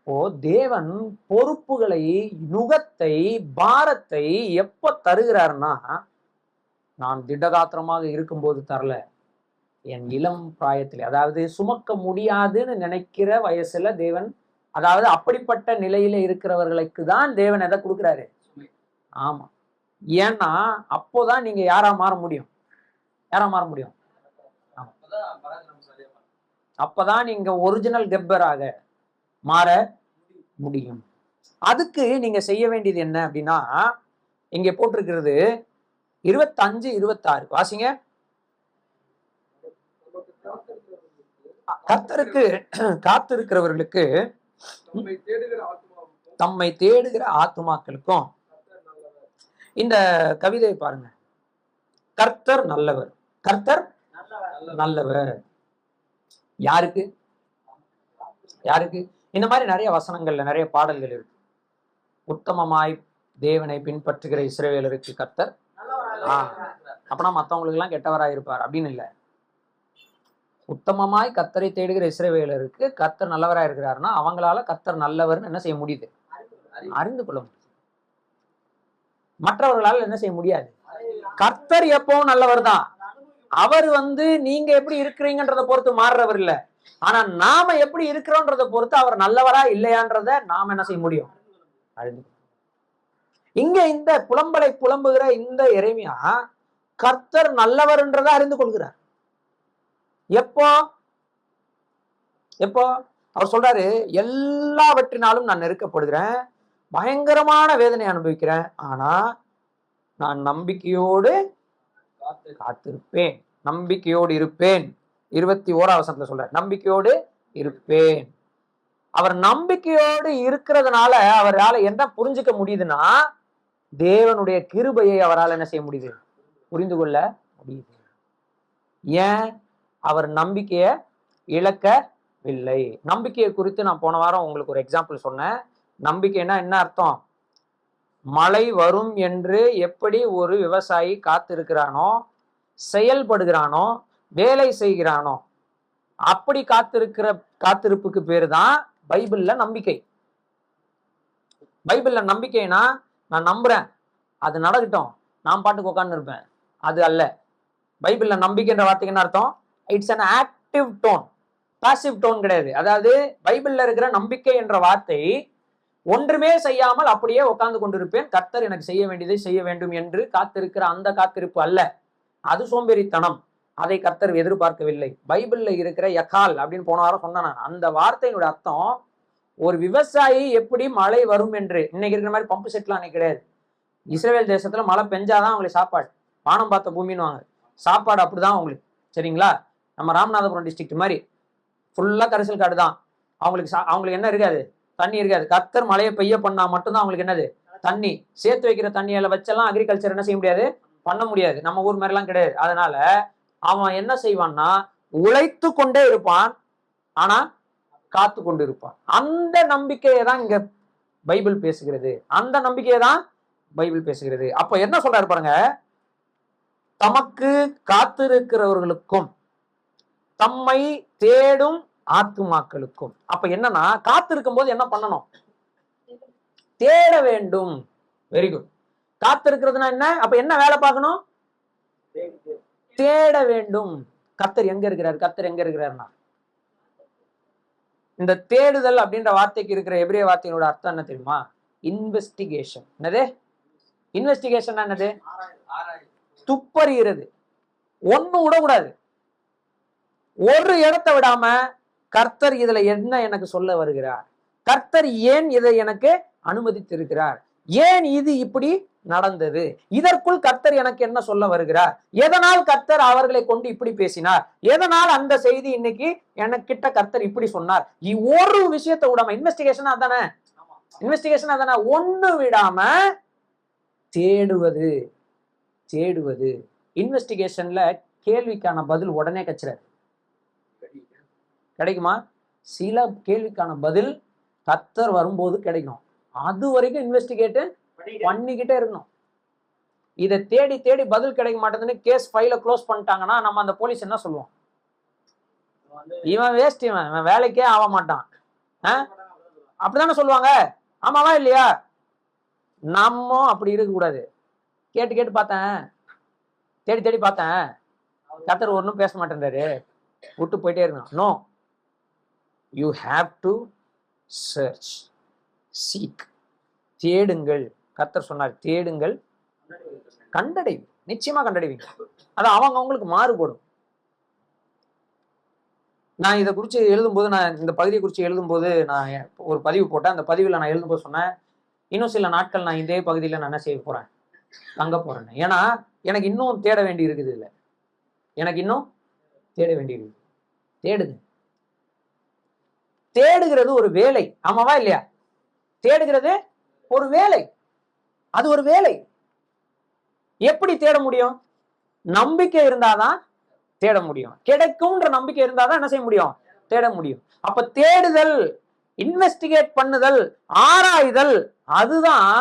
ஓ, தேவன் பொறுப்புகளை, நுகத்தை, பாரத்தை எப்ப தருகிறாருன்னா, நான் திடகாத்திரமாக இருக்கும்போது தரல, என் இளம் பிராயத்திலே, அதாவது சுமக்க முடியாதுன்னு நினைக்கிற வயசுல தேவன், அதாவது அப்படிப்பட்ட நிலையில இருக்கிறவர்களுக்கு தான் தேவன் எதை கொடுக்குறாரு? ஆமா. ஏன்னா அப்போதான் நீங்க யாரா மாற முடியும்? அப்பதான் நீங்க ஒரிஜினல் கெப்பராக மாற முடியும். அதுக்கு நீங்க செய்ய வேண்டியது என்ன அப்படின்னா, இங்க போட்டிருக்கிறது 25, 26 வாசிங்க. கர்த்தருக்கு காத்திருக்கிறவர்களுக்கு, தம்மை தேடுகிற ஆத்துமாக்களுக்கும். இந்த கவிதையை பாருங்க. கர்த்தர் நல்லவர், கர்த்தர் நல்லவர். யாருக்கு? யாருக்கு? இந்த மாதிரி நிறைய வசனங்கள்ல நிறைய பாடல்கள் இருக்கு. உத்தமமாய் தேவனை பின்பற்றுகிற இஸ்ரவேலருக்கு கர்த்தர் அப்பனா மத்தவங்களுக்கு எல்லாம் கெட்டவராய் இருப்பார் அப்படின்னு இல்லை. உத்தமமாய் கர்த்தரை தேடுகிற இஸ்ரவேலருக்கு கர்த்தர் நல்லவராய் இருக்கிறாருன்னா அவங்களால கர்த்தர் நல்லவர்னு என்ன செய்ய முடியுது? அறிந்து கொள்ள முடியும். மற்றவர்களால் என்ன செய்ய முடியாது. கர்த்தர் எப்பவும் நல்லவர் தான். அவர் நீங்க எப்படி இருக்கிறீங்கன்றத பொறுத்து மாறுறவர் இல்ல. ஆனா நாம எப்படி இருக்கிறோன்றத பொறுத்து அவர் நல்லவரா இல்லையான்றத நாம என்ன செய்ய முடியும்? அறிந்து. இங்க இந்த புலம்பலை புலம்புகிற இந்த எரேமியா கர்த்தர் நல்லவர்ன்றதை அறிந்து கொள்கிறார். எப்போ எப்போ அவர் சொல்றாரு, எல்லாவற்றினாலும் நான் நெருக்கப்படுகிறேன், பயங்கரமான வேதனை அனுபவிக்கிறேன், ஆனா நான் நம்பிக்கையோடு காத்திருப்பேன், நம்பிக்கையோடு இருப்பேன். 21ஆம் வசனத்துல சொல்றார், நம்பிக்கையோடு இருப்பேன். அவர் நம்பிக்கையோடு இருக்கிறதுனால அவரால் என்ன புரிஞ்சுக்க முடியுதுன்னா, தேவனுடைய கிருபையை அவரால் என்ன செய்ய முடியுது? புரிந்து கொள்ள முடியுது. ஏன்? அவர் நம்பிக்கையை இழக்கவில்லை. நம்பிக்கையை குறித்து நான் போன வாரம் உங்களுக்கு ஒரு எக்ஸாம்பிள் சொன்னேன். நம்பிக்கைன்னா என்ன அர்த்தம்? மழை வரும் என்று எப்படி ஒரு விவசாயி காத்திருக்கிறானோ, செயல்படுகிறானோ, வேலை செய்கிறானோ, அப்படி காத்திருப்புக்கு பேரு தான் பைபிள்ல நம்பிக்கை. பைபிள்ல நம்பிக்கைனா நான் நம்புறேன், அது நடக்கட்டும், நான் பாட்டுக்கு உட்கார்ந்து இருப்பேன், அது அல்ல. பைபிள்ல நம்பிக்கைன்ற வார்த்தைக்கு என்ன அர்த்தம்? It's an active tone, passive tone கிடையாது. அதாவது பைபிள்ல இருக்கிற நம்பிக்கை என்ற வார்த்தை ஒன்றுமே செய்யாமல் அப்படியே உட்கார்ந்து கொண்டிருப்பேன், கர்த்தர் எனக்கு செய்ய வேண்டியதை செய்ய வேண்டும் என்று காத்திருக்கிற அந்த காத்திருப்பு அல்ல. அது சோம்பேறித்தனம். அதை கர்த்தர் எதிர்பார்க்கவில்லை. பைபிள்ல இருக்கிற யகால் அப்படின்னு போன வாரம் சொன்னேன். அந்த வார்த்தையினுடைய அர்த்தம், ஒரு விவசாயி எப்படி மழை வரும் என்று, இன்னைக்கு இருக்கிற மாதிரி பம்பு செட்லாம் அன்னைக்கு கிடையாது. இஸ்ரேல் தேசத்துல மழை பெஞ்சாதான் அவங்களுக்கு சாப்பாடு, வானம் பார்த்த பூமின்னு வாங்க, சாப்பாடு அப்படிதான் அவங்களுக்கு. சரிங்களா? நம்ம ராமநாதபுரம் டிஸ்ட்ரிக்ட் மாதிரி ஃபுல்லா கரிசல் காடு தான் அவங்களுக்கு. அவங்களுக்கு என்ன இருக்காது? தண்ணி இருக்காது. கர்த்தர் மழையை பெய்ய பண்ணா மட்டும்தான் அவங்களுக்கு என்னது? தண்ணி. சேர்த்து வைக்கிற தண்ணியில வச்செல்லாம் அக்ரிகல்ச்சர் என்ன செய்ய முடியாது, பண்ண முடியாது. நம்ம ஊர் மாதிரிலாம் கிடையாது. அதனால அவன் என்ன செய்வான்னா, உழைத்து கொண்டே இருப்பான், ஆனா காத்து கொண்டு இருப்பான். அந்த நம்பிக்கையை தான் இங்க பைபிள் பேசுகிறது. அந்த நம்பிக்கையை தான் பைபிள் பேசுகிறது. அப்ப என்ன சொல்றாரு பாருங்க, தமக்கு காத்திருக்கிறவர்களுக்கும் தம்மை தேடும் ஆத்துமாக்களுக்கும். அப்ப என்னன்னா, காத்திருக்கும் போது என்ன பண்ணணும்? தேட வேண்டும். Very good. காத்திருக்கிறதுனா என்ன? அப்ப என்ன வேலை பார்க்கணும்? தேட வேண்டும். கர்த்தர் எங்க இருக்கிறார்? கர்த்தர் எங்க இருக்கிறார்னா, இந்த தேடுதல் அப்படின்ற வார்த்தைக்கு இருக்கிற எபிரேய வார்த்தையோட அர்த்தம் என்ன தெரியுமா? இன்வெஸ்டிகேஷன். என்னது இன்வெஸ்டிகேஷன்? என்னது? துப்பறிகிறது. ஒண்ணு விடக்கூடாது, ஒரு இடத்தை விடாம கர்த்தர் இதுல என்ன எனக்கு சொல்ல வருகிறார், கர்த்தர் ஏன் இதை எனக்கு அனுமதித்திருக்கிறார், ஏன் இது இப்படி நடந்தது, இதற்குள் கர்த்தர் எனக்கு என்ன சொல்ல வருகிறார், எதனால் கர்த்தர் அவர்களை கொண்டு இப்படி பேசினார், எதனால் அந்த செய்தி இன்னைக்கு எனக்கிட்ட கர்த்தர் இப்படி சொன்னார். ஒரு விஷயத்தை விடாம, இன்வெஸ்டிகேஷன் அதானே, இன்வெஸ்டிகேஷன் அதானே, ஒண்ணு விடாம தேடுவது. தேடுவது. இன்வெஸ்டிகேஷன்ல கேள்விக்கான பதில் உடனே கிடைக்குமா? சில கேள்விக்கான பதில் கர்த்தர் வரும்போது கிடைக்கும். அது வரைக்கும் இன்வெஸ்டிகேட் பண்ணிக்கிட்டே இருக்கணும். இதை தேடி தேடி பதில் கிடைக்க மாட்டேங்குதுன்னு கேஸ் ஃபைல க்ளோஸ் பண்ணிட்டாங்கன்னா நம்ம அந்த போலீஸ் என்ன சொல்லுவோம்? இவன் வேஸ்ட், இவன் வேலைக்கே ஆக மாட்டான், அப்படித்தானே சொல்லுவாங்க. ஆமாவா இல்லையா? நம்ம அப்படி இருக்கக்கூடாது. கேட்டு கேட்டு பார்த்தேன், தேடி தேடி பார்த்தேன், கர்த்தர் ஒன்றும் பேச மாட்டேன்றாரு, விட்டு போயிட்டே இருக்கணும். No, you have to church, seek. தேடுங்கள். கர்த்தர் சொன்னார், தேடுங்கள், கண்டடைவீங்க. நிச்சயமா கண்டடைவீங்க. அது அவங்களுக்கு மாறுபடும். நான் இதை குறித்து எழுதும்போது, நான் இந்த பகுதியை குறித்து எழுதும்போது நான் ஒரு பதிவு போட்டேன். அந்த பதிவில் நான் எழுதும்போது சொன்னேன், இன்னும் சில நாட்கள் நான் இதே பகுதியில் நான் என்ன செய்ய போறேன், தங்க போறேன். ஏன்னா எனக்கு இன்னும் தேட வேண்டி இருக்குது. இல்லை, எனக்கு இன்னும் தேட வேண்டி இருக்குது. தேடுங்க. தேடுகிறது ஒரு வேலை, ஆமாவா இல்லையா? தேடுகிறது ஒரு வேலை, அது ஒரு வேலை. எப்படி தேட முடியும்? நம்பிக்கை இருந்தாதான் தேட முடியும். கிடைக்கும்ன்ற நம்பிக்கை இருந்தாதான் என்ன செய்ய முடியும்? தேட முடியும். அப்ப தேடுதல், இன்வெஸ்டிகேட் பண்ணுதல், ஆராய்தல், அதுதான்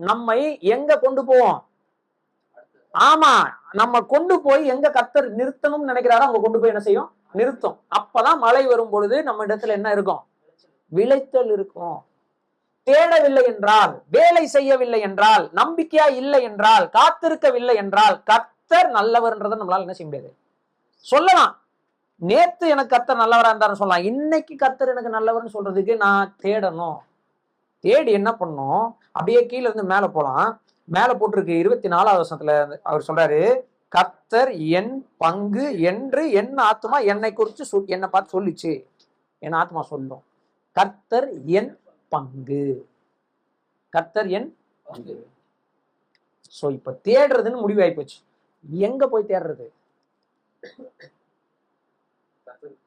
நம்மை எங்க கொண்டு போவோம்? ஆமா, நம்ம கொண்டு போய் எங்க கர்த்தர் நிறுத்தணும்னு நினைக்கிறாரோ அங்க கொண்டு போய் என்ன செய்யும்? நிறுத்தும். அப்பதான் மழை வரும் பொழுது நம்ம இடத்துல என்ன இருக்கும்? விளைச்சல் இருக்கும். தேடவில்லை என்றால், வேலை செய்யவில்லை என்றால், நம்பிக்கையா இல்லை என்றால், காத்திருக்கவில்லை என்றால், கர்த்தர் நல்லவர்ன்றதை நம்மளால என்ன செய்ய முடியாது. சொல்லலாம், நேத்து எனக்கு கர்த்தர் நல்லவரா இருந்தாருன்னு சொல்லலாம். இன்னைக்கு கர்த்தர் எனக்கு நல்லவர்னு சொல்றதுக்கு நான் தேடணும். தேடி என்ன பண்ணும்? அப்படியே கீழே இருந்து மேல போலாம். மேல போட்டிருக்கு 24வது வசனத்துல அவர் சொல்றாரு, கர்த்தர் என் பங்கு என்று என் ஆத்மா என்னை குறிச்சு என்னை பார்த்து சொல்லிச்சு. என் ஆத்மா சொல்லும், கர்த்தர் என் பங்கு, கர்த்தர் என் பங்கு. சோ இப்ப தேடுறதுன்னு முடிவாகி போச்சு. எங்க போய் தேடுறது?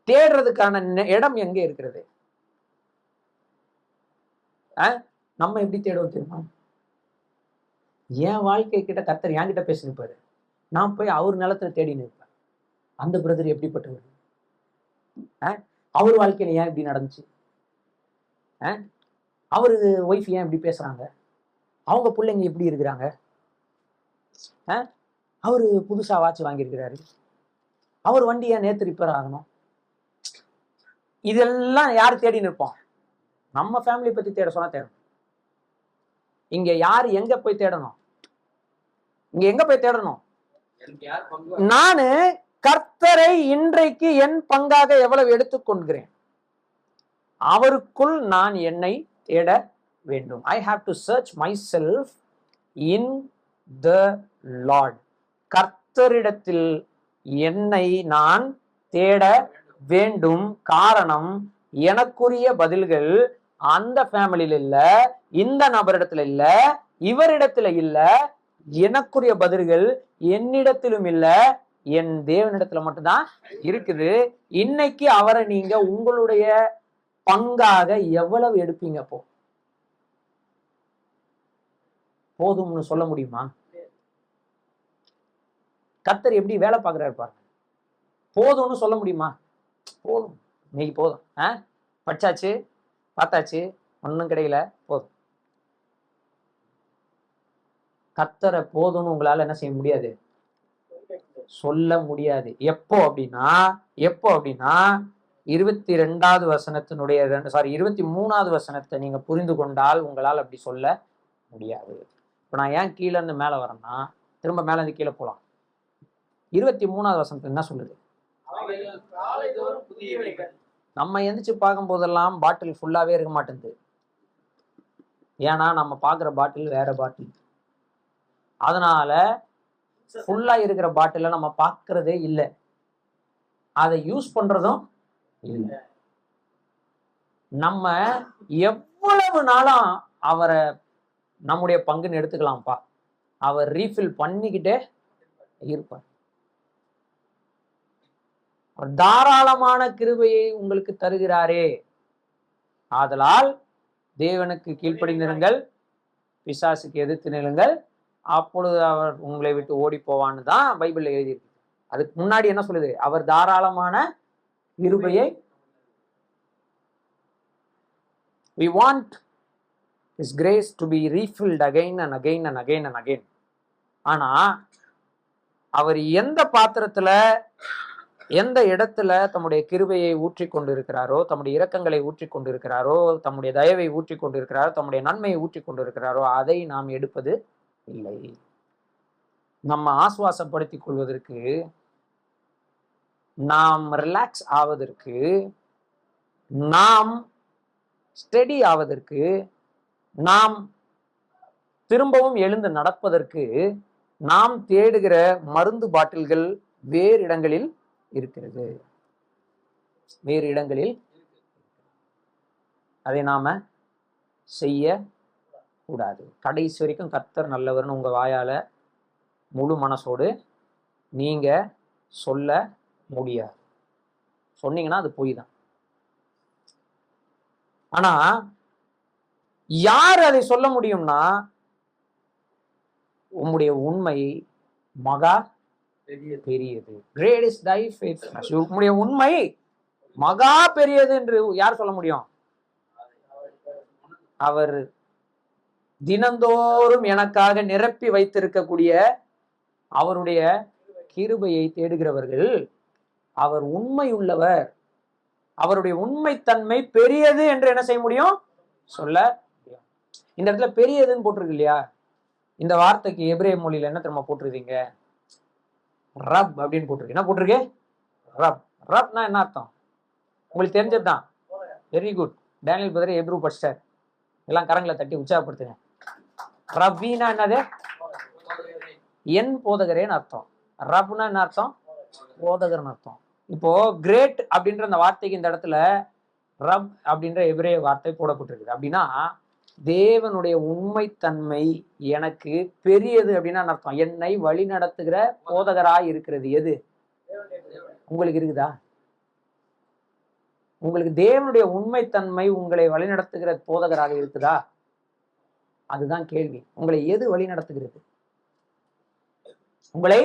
தேடுறதுக்கான இடம் எங்க இருக்கிறது? நம்ம எப்படி தேடுவோம் தெரியுமா? என் வாழ்க்கை கிட்ட கர்த்தர் என்கிட்ட பேசி நிற்பாரு, நான் போய் அவர் நிலத்துல தேடி நிற்பேன். அந்த பிரதர் எப்படிப்பட்டவர்? அவர் வாழ்க்கையில ஏன் இப்படி நடந்துச்சு? அவரு ஒய்ஃப் ஏன் இப்படி பேசுறாங்க? அவங்க பிள்ளைங்க எப்படி இருக்கிறாங்க? அவரு புதுசா வாட்ச் வாங்கியிருக்கிறாரு, அவர் வண்டி ஏன் நேத்து ரிப்பேர் ஆகணும்? இதெல்லாம் யாரு தேடி நிற்போம்? நம்ம ஃபேமிலி பத்தி தேட சொன்னா தேடணும். இங்க யாரு எங்க போய் தேடணும்? இங்க எங்க போய் தேடணும்? நானு கர்த்தரை இன்றைக்கு என் பங்காக எவ்வளவு எடுத்துக்கொள்கிறேன், அவருக்குள் நான் என்னை தேட வேண்டும். I have to search myself in the Lord. கர்த்தரிடத்தில் என்னை நான் தேட வேண்டும். காரணம், எனக்குரிய பதில்கள் அந்த ஃபேமிலியில இல்ல, இந்த நபரிடத்துல இல்ல, இவரிடத்துல இல்ல. எனக்குரிய பதில்கள் என்னிடத்திலும் இல்ல, என் தேவனிடத்துல மட்டும்தான் இருக்குது. இன்னைக்கு அவரை நீங்க உங்களுடைய பங்காக எவ்வளவு எடுப்பீங்க? போதும்னு சொல்ல முடியுமா? கர்த்தர் எப்படி வேலை பார்க்கிறாரு பாருங்க. போதும்னு சொல்ல முடியுமா? போதும், இன்னைக்கு போதும், படிச்சாச்சு, பார்த்தாச்சு, ஒன்றும் கிடைக்கல, போதும். கர்த்தரை போதும்னு உங்களால என்ன செய்ய முடியாது, சொல்ல முடியாது. எப்போ அப்படின்னா 22வது வசனத்தினுடைய 23வது வசனத்தை நீங்க புரிந்து கொண்டால் உங்களால் அப்படி சொல்ல முடியாது. இப்ப நான் ஏன் கீழே இருந்து மேல வரேன்னா, திரும்ப மேல இருந்து கீழே போலாம். 23வது வசனத்துல என்ன சொல்லுது? நம்ம எந்திரிச்சு பார்க்கும் போதெல்லாம் பாட்டில் ஃபுல்லாவே இருக்க மாட்டேங்குது. ஏன்னா நம்ம பார்க்குற பாட்டில் வேற பாட்டில். அதனால ஃபுல்லா இருக்கிற பாட்டில நம்ம பார்க்கறதே இல்லை, அதை யூஸ் பண்றதும் இல்லை. நம்ம எவ்வளவு நாளும் அவரை நம்முடைய பங்குன்னு எடுத்துக்கலாம்ப்பா, அவர் ரீஃபில் பண்ணிக்கிட்டே இருப்பார். தாராளமான கிருபையை உங்களுக்கு தருகிறாரே. ஆதலால் தேவனுக்கு கீழ்ப்படிந்திருங்கள், பிசாசுக்கு எதிர்த்து நில்லுங்கள், அப்பொழுது அவர் உங்களை விட்டு ஓடி போவான்னு தான் பைபிள்ல எழுதியிருக்கு. அதுக்கு முன்னாடி என்ன சொல்லுது? அவர் தாராளமான கிருபையை. We want His grace to be refilled again and again and again and again. ஆனா அவர் எந்த பாத்திரத்துல, எந்த இடத்துல தம்முடைய கிருபையை ஊற்றி கொண்டு இருக்கிறாரோ, தம்முடைய இரக்கங்களை ஊற்றி கொண்டு இருக்கிறாரோ, தம்முடைய தயவை ஊற்றி கொண்டு இருக்கிறாரோ, தம்முடைய நன்மையை ஊற்றி கொண்டு இருக்கிறாரோ, அதை நாம் எடுப்பது இல்லை. நம்ம ஆசுவாசப்படுத்திக் கொள்வதற்கு, நாம் ரிலாக்ஸ் ஆவதற்கு, நாம் ஸ்டெடி ஆவதற்கு, நாம் திரும்பவும் எழுந்து நடப்பதற்கு நாம் தேடுகிற மருந்து பாட்டில்கள் வேறு இடங்களில் இருக்கிறது. வேறு இடங்களில் அதை நாம செய்ய கூடாது. கடைசி வரைக்கும் கர்த்தர் நல்லவர்னு உங்க வாயால முழு மனசோடு நீங்க சொல்ல முடியாது. சொன்னீங்கன்னா அது பொய் தான். ஆனா யார் அதை சொல்ல முடியும்னா, உம்முடைய உண்மை மகா பெரியது. Great is thy faithfulness. உம்முடைய உண்மை மகா பெரியது என்று யார் சொல்ல முடியும்? அவர் தினந்தோறும் எனக்காக நிரப்பி வைத்திருக்கக்கூடிய அவருடைய கிருபையை தேடுகிறவர்கள், அவர் உண்மை உள்ளவர், அவருடைய உண்மைத்தன்மை பெரியது என்று என்ன செய்ய முடியும்? சொல்ல முடியும். இந்த இடத்துல பெரியதுன்னு போட்டிருக்கு இல்லையா? இந்த வார்த்தைக்கு எபிரேய மொழியில என்ன தெரியுமா போட்டிருக்கீங்க? ரப் அப்படின்னு போட்டிருக்கு. என்ன போட்டிருக்கு? ரப். ரப்னா என்ன அர்த்தம்? உங்களுக்கு தெரிஞ்சதுதான். Very good. Daniel brother Hebrew படிச்சார். எல்லாம் கரங்களை தட்டி உற்சாகப்படுத்துங்க. ரப்பினா என்னது? என் போதகரேன்னு அர்த்தம். ரப்னா என்ன அர்த்தம்? போதகர்னு அர்த்தம். இப்போ கிரேட் அப்படின்ற அந்த வார்த்தைக்கு இந்த இடத்துல ரப் அப்படின்ற எபிரேய வார்த்தை போடப்பட்டிருக்கு. அப்படின்னா தேவனுடைய உண்மைத்தன்மை எனக்கு பெரியது அப்படின்னா அர்த்தம். என்னை வழி நடத்துகிற போதகராய் இருக்கிறது எது? உங்களுக்கு இருக்குதா? உங்களுக்கு தேவனுடைய உண்மைத்தன்மை உங்களை வழி நடத்துகிற போதகராக இருக்குதா? அதுதான் கேள்வி. உங்களை எது வழி நடத்துகிறது? உங்களை,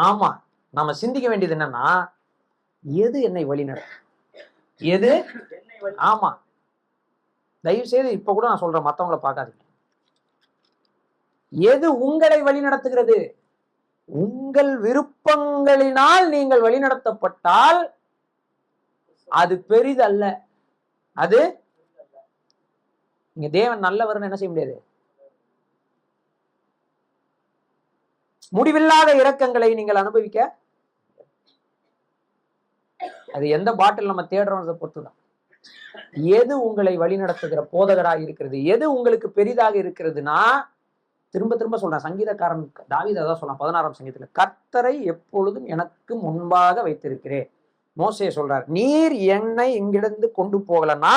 ஆமா, நாம சிந்திக்க வேண்டியது என்னன்னா, எது என்னை வழி நடத்தும்? எது? ஆமா, தயவு செய்து இப்ப கூட நான் சொல்றேன், மத்தவங்களை பார்க்காதீங்க. எது உங்களை வழி நடத்துகிறது? உங்கள் விருப்பங்களினால் நீங்கள் வழிநடத்தப்பட்டால் அது பெரிதல்ல. அது இங்க தேவன் நல்லவர்னு என்ன செய்ய முடியாது. முடிவில்லாத இரக்கங்களை நீங்கள் அனுபவிக்க, அது எந்த பாட்டில் நம்ம தேடுறோம் பொறுத்துதான். எது உங்களை வழிநடத்துகிற போதகராக இருக்கிறது? எது உங்களுக்கு பெரிதாக இருக்கிறதுனா, திரும்ப திரும்ப சொல்றேன், சங்கீதக்காரன் தாவீது அதான் சொல்றான் 16ஆம் சங்கீதத்துல, கர்த்தரை எப்பொழுதும் எனக்கு முன்பாக வைத்திருக்கிறேன். மோசே சொல்றார், நீர் என்னை இங்கிருந்து கொண்டு போகலன்னா,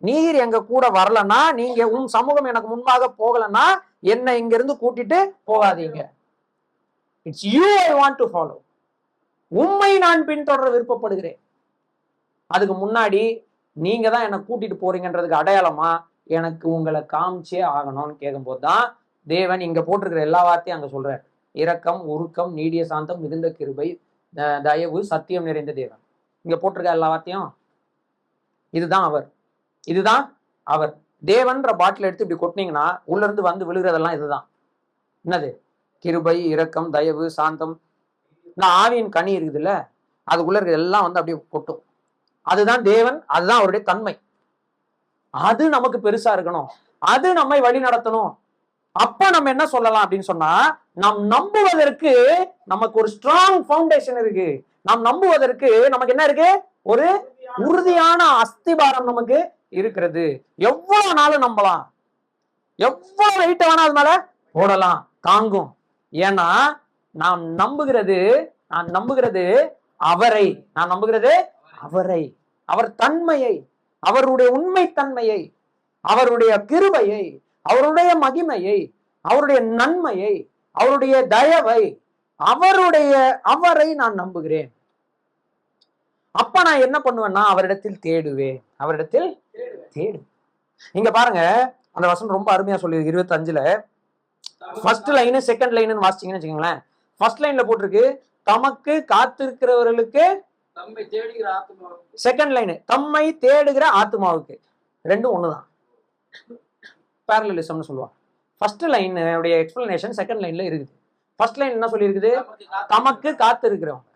நீர் எங்க கூட வரலன்னா, நீங்க உன் சமூகம் எனக்கு முன்பாக போகலன்னா என்னை இங்கிருந்து கூட்டிட்டு போகாதீங்க. It's you I want to follow. உண்மை நான் பின்தொடர விருப்பப்படுகிறேன். அதுக்கு முன்னாடி நீங்க தான் என்னை கூட்டிட்டு போறீங்கன்றதுக்கு அடையாளமா எனக்கு உங்களை காமிச்சே ஆகணும்னு கேட்கும்போது தான் தேவன் இங்க போட்டிருக்கிற எல்லா வார்த்தையும் அங்க சொல்றார். இரக்கம், உருக்கம், நீடிய சாந்தம், மிகுந்த கிருபை, தயவு, சத்தியம் நிறைந்த தேவன். இங்க போட்டிருக்க எல்லா வார்த்தையும் இதுதான் அவர். இதுதான் அவர். தேவன்ற பாட்டில் எடுத்து இப்படி கொட்டினீங்கன்னா உள்ள இருந்து வந்து விழுகிறதெல்லாம் இதுதான். என்னது? கிருபை, இரக்கம், தயவு, சாந்தம், ஆவியின் கனி இருக்குதுல்ல, அதுக்குள்ள இருக்கிற எல்லாம் வந்து அப்படியே கொட்டும். அதுதான் தேவன், அதுதான் அவருடைய தன்மை. அது நமக்கு பெருசா இருக்கணும், அது நம்மை வழி நடத்தணும். அப்ப நம்ம என்ன சொல்லலாம் அப்படின்னு சொன்னா, நாம் நம்புவதற்கு நமக்கு ஒரு ஸ்ட்ராங் ஃபவுண்டேஷன் இருக்கு. நாம் நம்புவதற்கு நமக்கு என்ன இருக்கு? ஒரு உறுதியான அஸ்திபாரம் நமக்கு இருக்கிறது. எவ்வளவு நாளும் நம்பலாம், எவ்வளவு வெயிட் வேணா அது மேல போடலாம், தாங்கும். ஏன்னா நான் நம்புகிறது அவரை. நான் நம்புகிறது அவரை, அவர் தன்மையை, அவருடைய உண்மை தன்மையை, அவருடைய கிருபையை, அவருடைய மகிமையை, அவருடைய நன்மையை, அவருடைய தயவை, அவரை நான் நம்புகிறேன். அப்ப நான் என்ன பண்ணுவேன்னா அவரிடத்தில் தேடுவேன். அவரிடத்தில் தேடு. இங்க பாருங்க, அந்த வசனம் ரொம்ப அருமையா சொல்லி 25ல ஃபர்ஸ்ட் லைன் செகண்ட் லைன் வாசிச்சீங்கன்னு வச்சுக்கோங்களேன். ஃபர்ஸ்ட் லைன்ல போட்டிருக்கு தமக்கு காத்திருக்கிறவர்களுக்கு, தம்மை தேடுகிற ஆத்துமாவுக்கு. செகண்ட் லைன் தம்மை தேடுகிற ஆத்துமாவுக்கு. ரெண்டும் ஒண்ணுதான், பேரலலிசம்னு சொல்லுவாங்க. ஃபர்ஸ்ட் லைன் உடைய எக்ஸ்பிளனேஷன் செகண்ட் லைன்ல இருக்குது. ஃபர்ஸ்ட் லைன் என்ன சொல்லி இருக்குது? தமக்கு காத்திருக்கிறவங்க.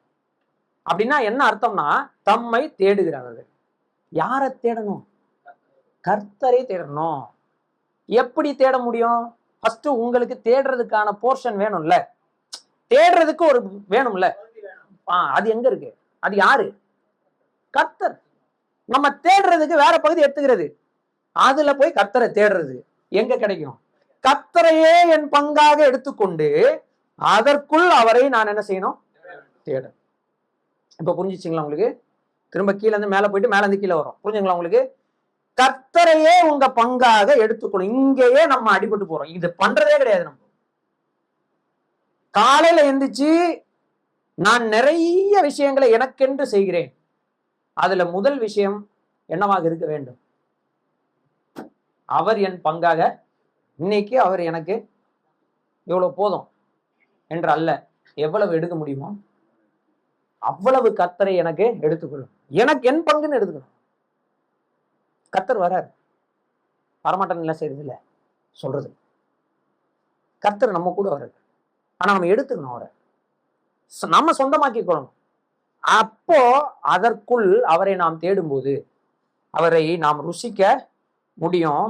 அப்படின்னா என்ன அர்த்தம்னா, தம்மை தேடுகிறவர்கள். யாரை தேடணும்? கர்த்தரை தேடணும். எப்படி தேட முடியும்? ஃபர்ஸ்ட் உங்களுக்கு தேடுறதுக்கான போர்ஷன் வேணும்ல, தேடுறதுக்கு ஒரு வேணும்ல. அது எங்க இருக்கு? அது யாரு? கர்த்தர். நம்ம தேடுறதுக்கு வேற பகுதி எடுத்துக்கிறது, அதுல போய் கர்த்தரை தேடுறது எங்க கிடைக்கும்? கர்த்தரையே என் பங்காக எடுத்துக்கொண்டு அதற்குள் அவரை நான் என்ன செய்யணும்? தேட. இப்ப புரிஞ்சிச்சிங்களா உங்களுக்கு? திரும்ப கீழே இருந்து மேல போயிட்டு மேல இருந்து கீழே வரும். புரிஞ்சுங்களா உங்களுக்கு? கர்த்தரையே உங்க பங்காக எடுத்துக்கணும். இங்கேயே நம்ம அடிபட்டு போறோம். இது பண்றதே கிடையாது. நம்ம காலையில எந்திரிச்சு நான் நிறைய விஷயங்களை எனக்கென்று செய்கிறேன். அதுல முதல் விஷயம் என்னவாக இருக்க வேண்டும்? அவர் என் பங்காக இன்னைக்கு அவர் எனக்கு இவ்வளவு போதும் என்று அல்ல, எவ்வளவு எடுக்க முடியுமோ அவ்வளவு கர்த்தரை எனக்கு எடுத்துக்கொள்ளும். எனக்கு என் பங்குன்னு எடுத்துக்கணும். கர்த்தர் வராரு, வரமாட்டேன்னு இல்லை, செய்யறது இல்லை, சொல்றது. கர்த்தர் நம்ம கூட வர்றாரு, ஆனா நம்ம எடுத்துக்கணும், அவரை நம்ம சொந்தமாக்கி கொள்ளணும். அப்போ அதற்குள் அவரை நாம் தேடும்போது அவரை நாம் ருசிக்க முடியும்.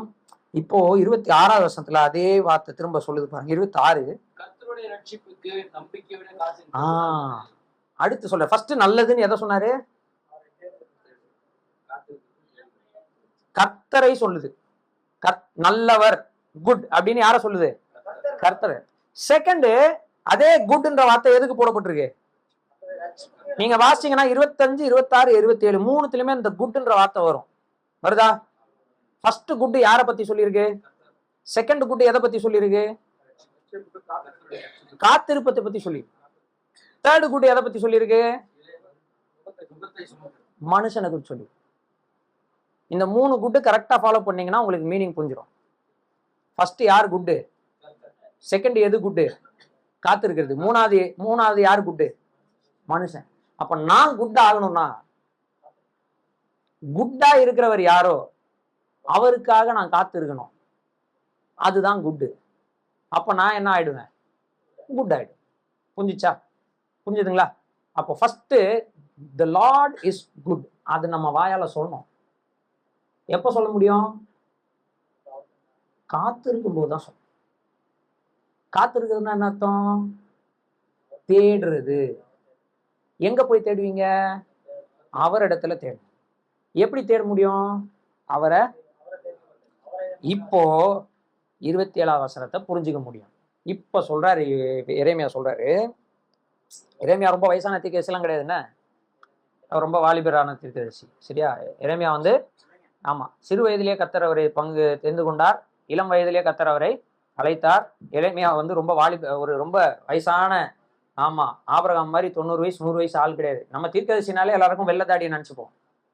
இப்போ 26வது வசனத்துல அதே வார்த்தை திரும்ப சொல்லுது பாருங்க. 26 கர்த்தருடைய ரட்சிப்புக்கு நம்பிக்கையோட காசு. அடுத்து சொல்ற ஃபர்ஸ்ட் நல்லதுன்னு எதை சொன்னாரு? கர்த்தரை சொல்லுது. நல்லவர், குட் அப்படின்னு யார சொல்லுது? கர்த்தர். செகண்ட், அதே குட்ன்ற வார்த்தை எதுக்கு போடப்பட்டிருக்கு? நீங்க வாசிச்சீங்கன்னா 25, 26, 27 மூணுத்துலயுமே இந்த குட்ன்ற வார்த்தை வரும். வருதா? ஃபர்ஸ்ட் குட் யார பத்தி சொல்லியிருக்கு? செகண்ட் குட் எதை பத்தி சொல்லியிருக்கு? காத்திருப்பத்தை பத்தி சொல்லி. தேர்ட் குட் எதை பத்தி சொல்லியிருக்கு? மனுஷனை குறித்து சொல்லி. இந்த 3 குட்டு கரெக்டா ஃபாலோ பண்ணீங்கன்னா உங்களுக்கு மீனிங் புரிஞ்சிடும். ஃபர்ஸ்ட் யார் குட்டு? செகண்ட் எது குட்டு? காத்திருக்கிறது. மூணாவது யார் குட்டு? மனுஷன். அப்ப நான் குட் ஆகணும்னா குட்டா இருக்கிறவர் யாரோ அவருக்காக நான் காத்து இருக்கணும். அதுதான் குட்டு. அப்ப நான் என்ன ஆயிடுவேன்? குட் ஆயிடும். புரிஞ்சிச்சா? புரிஞ்சுதுங்களா? அப்போ first the Lord is good, அது நம்ம வாயால சொல்லணும். எப்ப சொல்ல முடியும்? காத்து இருக்கும் போதுதான் சொல்லணும். காத்து இருக்கிறதுனா என்ன அர்த்தம்? தேடுறது. எங்க போய் தேடுவீங்க? அவரிடத்துல தேடும். எப்படி தேட முடியும் அவரை? இப்போ 27வது வசனத்தை புரிஞ்சுக்க முடியும். இப்ப சொல்றாரு எரேமியா, சொல்றாரு. எரேமியா ரொம்ப வயசான தீர்க்கதரிசிலாம் கிடையாதுன்னு, அவர் ரொம்ப வாலிபரான தீர்க்கதரிசி. சரியா? எரேமியா ஆமா, சிறு வயதிலேயே கர்த்தர் அவரை தெரிந்து கொண்டார், இளம் வயதிலேயே கர்த்தர் அவரை அழைத்தார். எரேமியா ரொம்ப ரொம்ப வயசான, ஆமா, ஆபிரகாம் மாதிரி 90 வயசு 100 வயசு ஆள் கிடையாது. நம்ம தீர்க்கதரிசினாலே எல்லாருக்கும் வெள்ளத்தாடியை நினைச்சுப்போம்.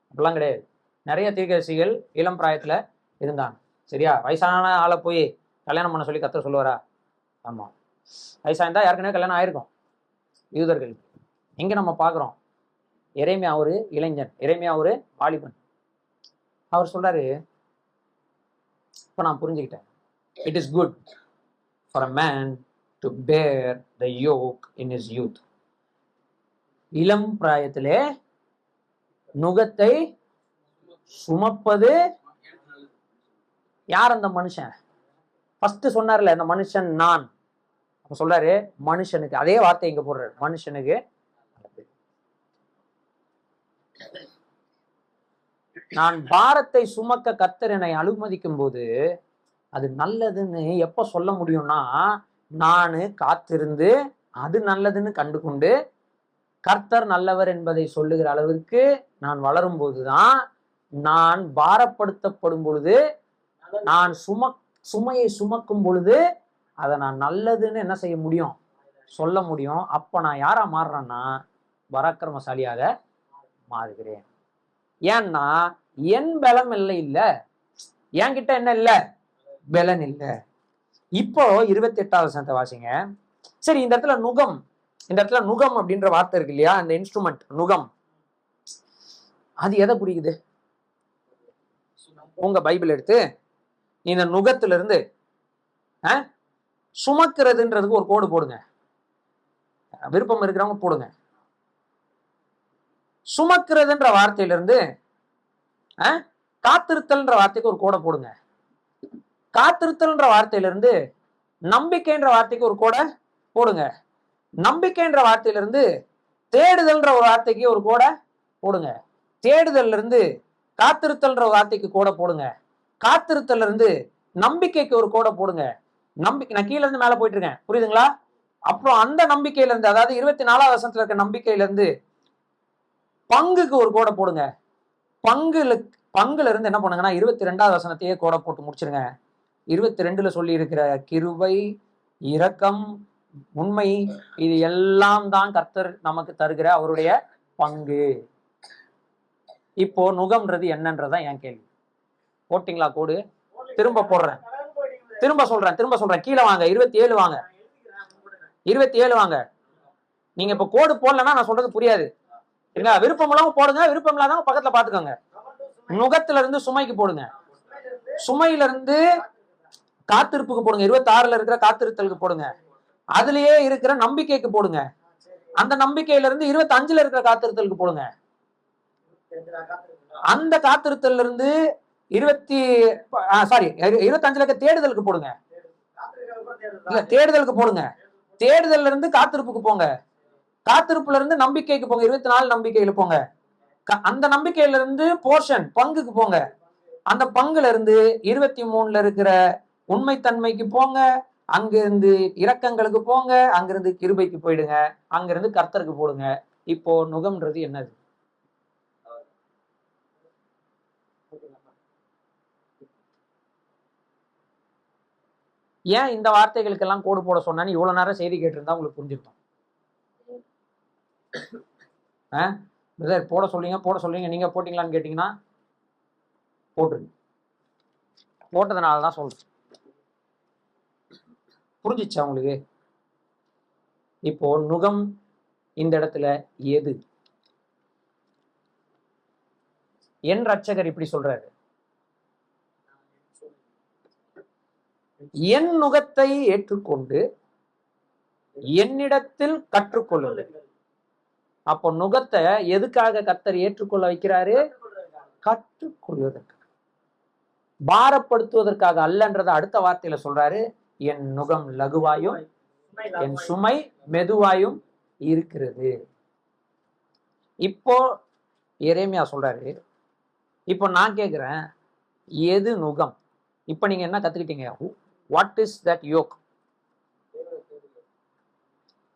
அப்படிலாம் கிடையாது. நிறைய தீர்க்கதரிசிகள் இளம் பிராயத்துல இருந்தாங்க. சரியா? வயசான ஆளை போய் கல்யாணம் பண்ண சொல்லி கர்த்தர் சொல்லுவாரா? ஆமா, வயசாயிருந்தா யாருக்குனே கல்யாணம் ஆயிருக்கும் யூதர்கள். எங்க நம்ம பாக்குறோம்? எரேமியா ஒரு இளைஞன், எரேமியா ஒரு வாலிபன். அவர் சொல்றாரு, இப்ப நான் புரிஞ்சுக்கிட்டேன். It is good for a man to bear the yoke in his youth. இளம் பிராயத்திலே நுகத்தை சுமப்பது யார்? அந்த மனுஷன். ஃபர்ஸ்ட் சொன்னார்ல, அந்த மனுஷன் நான். அப்ப சொல்றாரு மனுஷனுக்கு, அதே வார்த்தை இங்க போடுறாரு, மனுஷனுக்கு நான் பாரத்தை சுமக்க கர்த்தர் என்னை அனுமதிக்கும் போது அது நல்லதுன்னு எப்ப சொல்ல முடியும்னா, நானு காத்திருந்து அது நல்லதுன்னு கண்டு கொண்டு கர்த்தர் நல்லவர் என்பதை சொல்லுகிற அளவிற்கு நான் வளரும் போதுதான், நான் பாரப்படுத்தப்படும் பொழுது, நான் சுமையை சுமக்கும் பொழுது அதை நான் நல்லதுன்னு என்ன செய்ய முடியும்? சொல்ல முடியும். அப்ப நான் யாரா மாறுறேன்னா பராக்கிரமசாலியாக மாறுகிறேன். ஏன்னா என் பலம் இல்ல, என்கிட்ட என்ன இல்ல? பலன் இல்ல. இப்போ 28வது வசனத்தை வாசிங்க. சரி, இந்த இடத்துல நுகம் அப்படின்ற வார்த்தை இருக்கு இல்லையா? அந்த இன்ஸ்ட்ருமெண்ட் நுகம், அது எதை குறிக்குது? உங்க பைபிள் எடுத்து இந்த நுகத்துல இருந்து சுமக்கிறதுன்றதுக்கு ஒரு கோடு போடுங்க. விருப்பம் இருக்கிறவங்க போடுங்க. சுமக்கிறதுன்ற வார்த்தையிலிருந்து காத்திருத்தல்ன்ற வார்த்தைக்கு ஒரு கோடை போடுங்க. காத்திருத்தல்ன்ற வார்த்தையிலிருந்து நம்பிக்கைன்ற வார்த்தைக்கு ஒரு கோடை போடுங்க. நம்பிக்கைன்ற வார்த்தையிலிருந்து தேடுதல்ன்ற ஒரு வார்த்தைக்கு ஒரு கோடை போடுங்க. தேடுதல்ல இருந்து காத்திருத்தல்ன்ற வார்த்தைக்கு கோடை போடுங்க. காத்திருத்தல்ல இருந்து நம்பிக்கைக்கு ஒரு கோடை போடுங்க. நம்பிக்கை, நான் கீழே இருந்து மேல போயிட்டு இருக்கேன், புரியுதுங்களா? அப்புறம் அந்த நம்பிக்கையில இருந்து, அதாவது 24வது வசனத்துல இருக்க நம்பிக்கையில இருந்து பங்குக்கு ஒரு கோடை போடுங்க. பங்குல இருந்து என்ன பண்ணுங்கன்னா 22வது வசனத்தையே கோடை போட்டு முடிச்சிருங்க. 22ல சொல்லி இருக்கிற கிருபை, இரக்கம், உண்மை, இது எல்லாம் தான் கர்த்தர் நமக்கு தருகிற அவருடைய பங்கு. இப்போ நுகம்ன்றது என்னன்றதான் என் கேள்வி. போட்டிங்களா கோடு? திரும்ப போடுறேன், திரும்ப சொல்றேன். கீழே வாங்க, 27 வாங்க, 27 வாங்க. நீங்க இப்ப கோடு போடலன்னா நான் சொல்றது புரியாது. சரிங்களா? விருப்பம் இல்லாம போடுங்க, விருப்பம் இல்லாதவங்க பக்கத்துல பாத்துக்கோங்க. நுகத்துல இருந்து சுமைக்கு போடுங்க, சுமையில இருந்து காத்திருப்புக்கு போடுங்க, 26ல இருக்கிற காத்திருத்தலுக்கு போடுங்க, அதுலயே இருக்கிற நம்பிக்கைக்கு போடுங்க, அந்த நம்பிக்கையில இருந்து 25ல இருக்கிற காத்திருத்தலுக்கு போடுங்க, அந்த காத்திருத்தல்ல இருந்து 25ல இருக்க தேடுதலுக்கு போடுங்க, இல்ல தேடுதலுக்கு போடுங்க, தேடுதல்ல இருந்து காத்திருப்புக்கு போங்க, காத்திருப்புல இருந்து நம்பிக்கைக்கு போங்க, 24 நம்பிக்கையில போங்க, அந்த நம்பிக்கையில இருந்து போர்ஷன் பங்குக்கு போங்க, அந்த பங்குல இருந்து 23ல இருக்கிற உண்மைத்தன்மைக்கு போங்க, அங்கிருந்து இரக்கங்களுக்கு போங்க, அங்கிருந்து கிருபைக்கு போயிடுங்க, அங்கிருந்து கர்த்தருக்கு போடுங்க. இப்போ நுகம்ன்றது என்னது? ஏன் இந்த வார்த்தைகளுக்கெல்லாம் கோடு போட சொன்னான்னு இவ்வளவு நேரம் செய்தி கேட்டிருந்தா உங்களுக்கு புரிஞ்சிருக்கும். போட சொல்றீங்க, நீங்க போட்டீங்களான்னு கேட்டீங்கன்னா போட்டுருங்க. போட்டதுனாலதான் சொல்றேன். புரிஞ்சிச்சா உங்களுக்கு? இப்போ நுகம் இந்த இடத்துல எது? என் ரட்சகர் இப்படி சொல்றாரு, என் நுகத்தை ஏற்றுக்கொண்டு என்னிடத்தில் கற்றுக்கொள்ளுங்கள். அப்போ நுகத்தை எதுக்காக கர்த்தர் ஏற்றுக்கொள்ள வைக்கிறாரு? கற்றுக்கொள்வதற்கு, பாரப்படுத்துவதற்காக அல்லன்றத அடுத்த வார்த்தையில சொல்றாரு. என் நுகம் லகுவாயும் என் சுமை மெதுவாயும் இருக்கிறது. இப்போ எரேமியா சொல்றாரு. இப்போ நான் கேட்கிறேன், எது நுகம்? இப்ப நீங்க என்ன கத்துக்கிட்டீங்க? What is that yoke?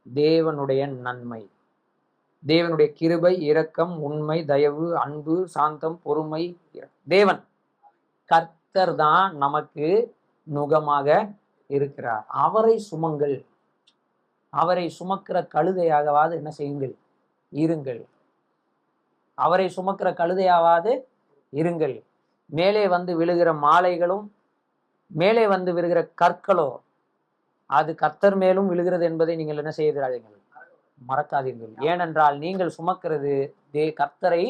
தேவனுடைய நன்மை, தேவனுடைய கிருபை, இரக்கம், உண்மை, தயவு, அன்பு, சாந்தம், பொறுமை. தேவன் கர்த்தர் தான் நமக்கு நுகமாக இருக்கிறார். அவரை சுமங்கள், அவரை சுமக்கிற கழுதையாகவாது என்ன செய்யுங்கள்? இருங்கள். அவரை சுமக்கிற கழுதையாவது இருங்கள். மேலே வந்து விழுகிற மாலைகளும் மேலே வந்து விழுகிற கற்களோ அது கர்த்தர் மேலும் விழுகிறது என்பதை நீங்கள் என்ன செய்கிறார்கள்? மறக்காதீர்கள். ஏனென்றால் நீங்கள் சுமக்கிறது கர்த்தரை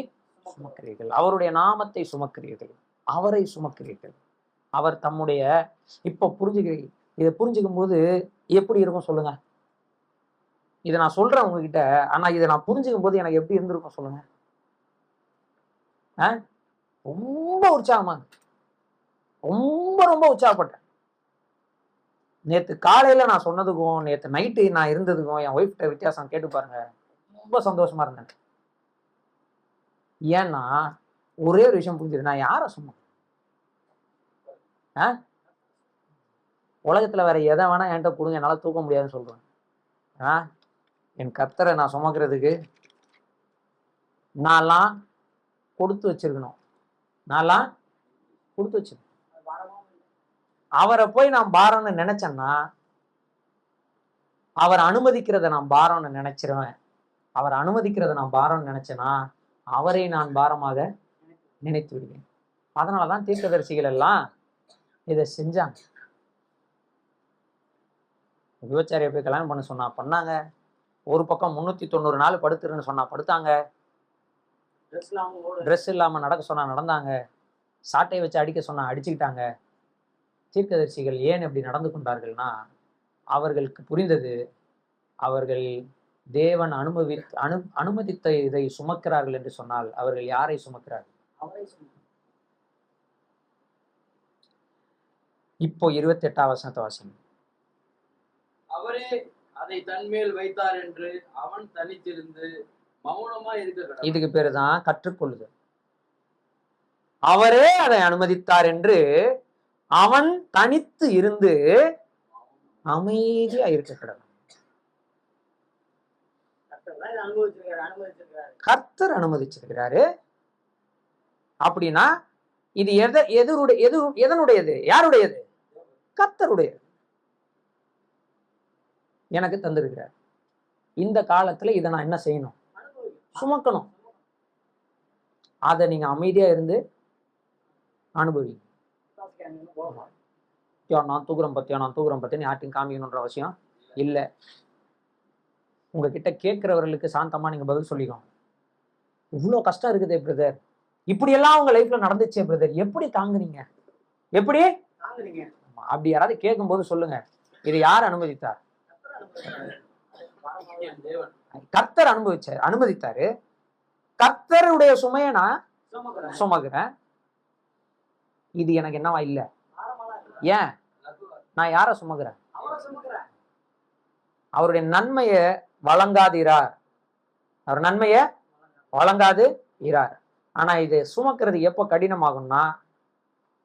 சுமக்கிறீர்கள், அவருடைய நாமத்தை சுமக்கிறீர்கள், அவரை சுமக்கிறீர்கள். அவர் தம்முடைய, இப்ப புரிஞ்சுக்கிறீங்க. இதை புரிஞ்சுக்கும் போது எப்படி இருக்கும் சொல்லுங்க? இதை நான் சொல்றேன் உங்ககிட்ட, ஆனா இதை நான் புரிஞ்சுக்கும் போது எனக்கு எப்படி இருந்திருக்கும் சொல்லுங்க? ரொம்ப உற்சாகமா, ரொம்ப ரொம்ப உற்சாகப்பட்டேன். நேற்று காலையில நான் சொன்னதுக்கும் நேற்று நைட்டு நான் இருந்ததுக்கும் என் ஒய்ஃப்ட வித்தியாசம் கேட்டு பாருங்க. ரொம்ப சந்தோஷமா இருந்தேன். ஏன்னா ஒரே ஒரு விஷயம் புரிஞ்சுது, நான் யார சொன்னேன்? உலகத்துல வேற எதை வேணா என்கிட்ட கொடுங்க, என்னால தூக்க முடியாதுன்னு சொல்றேன். என் கர்த்தரை நான் சுமக்கிறதுக்கு நான்லாம் கொடுத்து வச்சிருக்கணும், நான்லாம் கொடுத்து வச்சிருக்கேன். அவரை போய் நான் பாரம்னு நினைச்சேன்னா, அவர் அனுமதிக்கிறத நான் பாரம்னு நினைச்சிருவேன். அவர் அனுமதிக்கிறத நான் பாரம்னு நினைச்சேன்னா அவரை நான் பாரமாக நினைத்து விடுவேன். அதனாலதான் தீர்க்கதரிசிகள் எல்லாம் இதை செஞ்சாங்க. விபச்சாரியை போய் கல்யாணம் பண்ண சொன்னா பண்ணாங்க. ஒரு பக்கம் 390 நாள் படுத்துருன்னு சொன்னா படுத்தாங்க. ட்ரெஸ் இல்லாம நடக்க சொன்னா நடந்தாங்க. சாட்டை வச்சு அடிக்க சொன்னா அடிச்சுக்கிட்டாங்க. தீர்க்கதரிசிகள் ஏன் இப்படி நடந்து கொண்டார்கள்னா, அவர்களுக்கு புரிந்தது, அவர்கள் தேவன் அனுமதித்த இதை சுமக்கிறார்கள் என்று சொன்னால் அவர்கள் யாரை சுமக்கிறார்கள்? இப்போ 28ஆம் வசனத்தை வாசிங்க. அவரே அதை தன்மேல் வைத்தார் என்று அவன் தனித்திருந்து மௌனமா இருக்க. இதுக்கு பேருதான் கற்றுக்கொள்ளுதல். அவரே அதை அனுமதித்தார் என்று அவன் தனித்து இருந்து அமைதியா இருக்கக்கூடாது. கர்த்தர் அனுமதிச்சிருக்கிறாரு அப்படின்னா இது எதனுடையது? யாருடையது? கர்த்தருடையது. எனக்கு தந்திருக்கிறார். இந்த காலத்துல இதை நான் என்ன செய்யணும்? சுமக்கணும். அதை நீங்க அமைதியா இருந்து அனுபவிங்க. அங்க போகலாம். நான் தூக்குறேன் பத்தியா, நான் தூக்குறேன் பத்தியா யார்ட்டையும் காமிக்கணுன்ற அவசியம் இல்லை. உங்ககிட்ட கேட்கிறவர்களுக்கு சாந்தமா நீங்க பதில் சொல்லிக்கணும். இவ்வளவு கஷ்டம் இருக்குதே பிரதர், இப்படியெல்லாம் உங்க லைஃப்ல நடந்துச்சே பிரதர், எப்படி தாங்குனீங்க, எப்படி தாங்குறீங்க? அப்படி யாராவது கேட்கும்போது சொல்லுங்க, இதை யார் அனுமதித்தார்? தேவன் கர்த்தர் அனுமதித்தாரு. கர்த்தருடைய சுமையை நான் சுமக்கிறேன். சுமக்கிறேன். இது எனக்கு என்னவா இல்ல? பாரமெல்லாம் இல்ல. ஏன் நான் யார சுமக்கிறேன்? அவரை சுமக்கிறேன். அவருடைய நன்மையை வழங்காதீரார், அவர் நன்மையை வழங்காது இரார். ஆனா இது சுமக்கிறது எப்போ கடினமாகும்னா,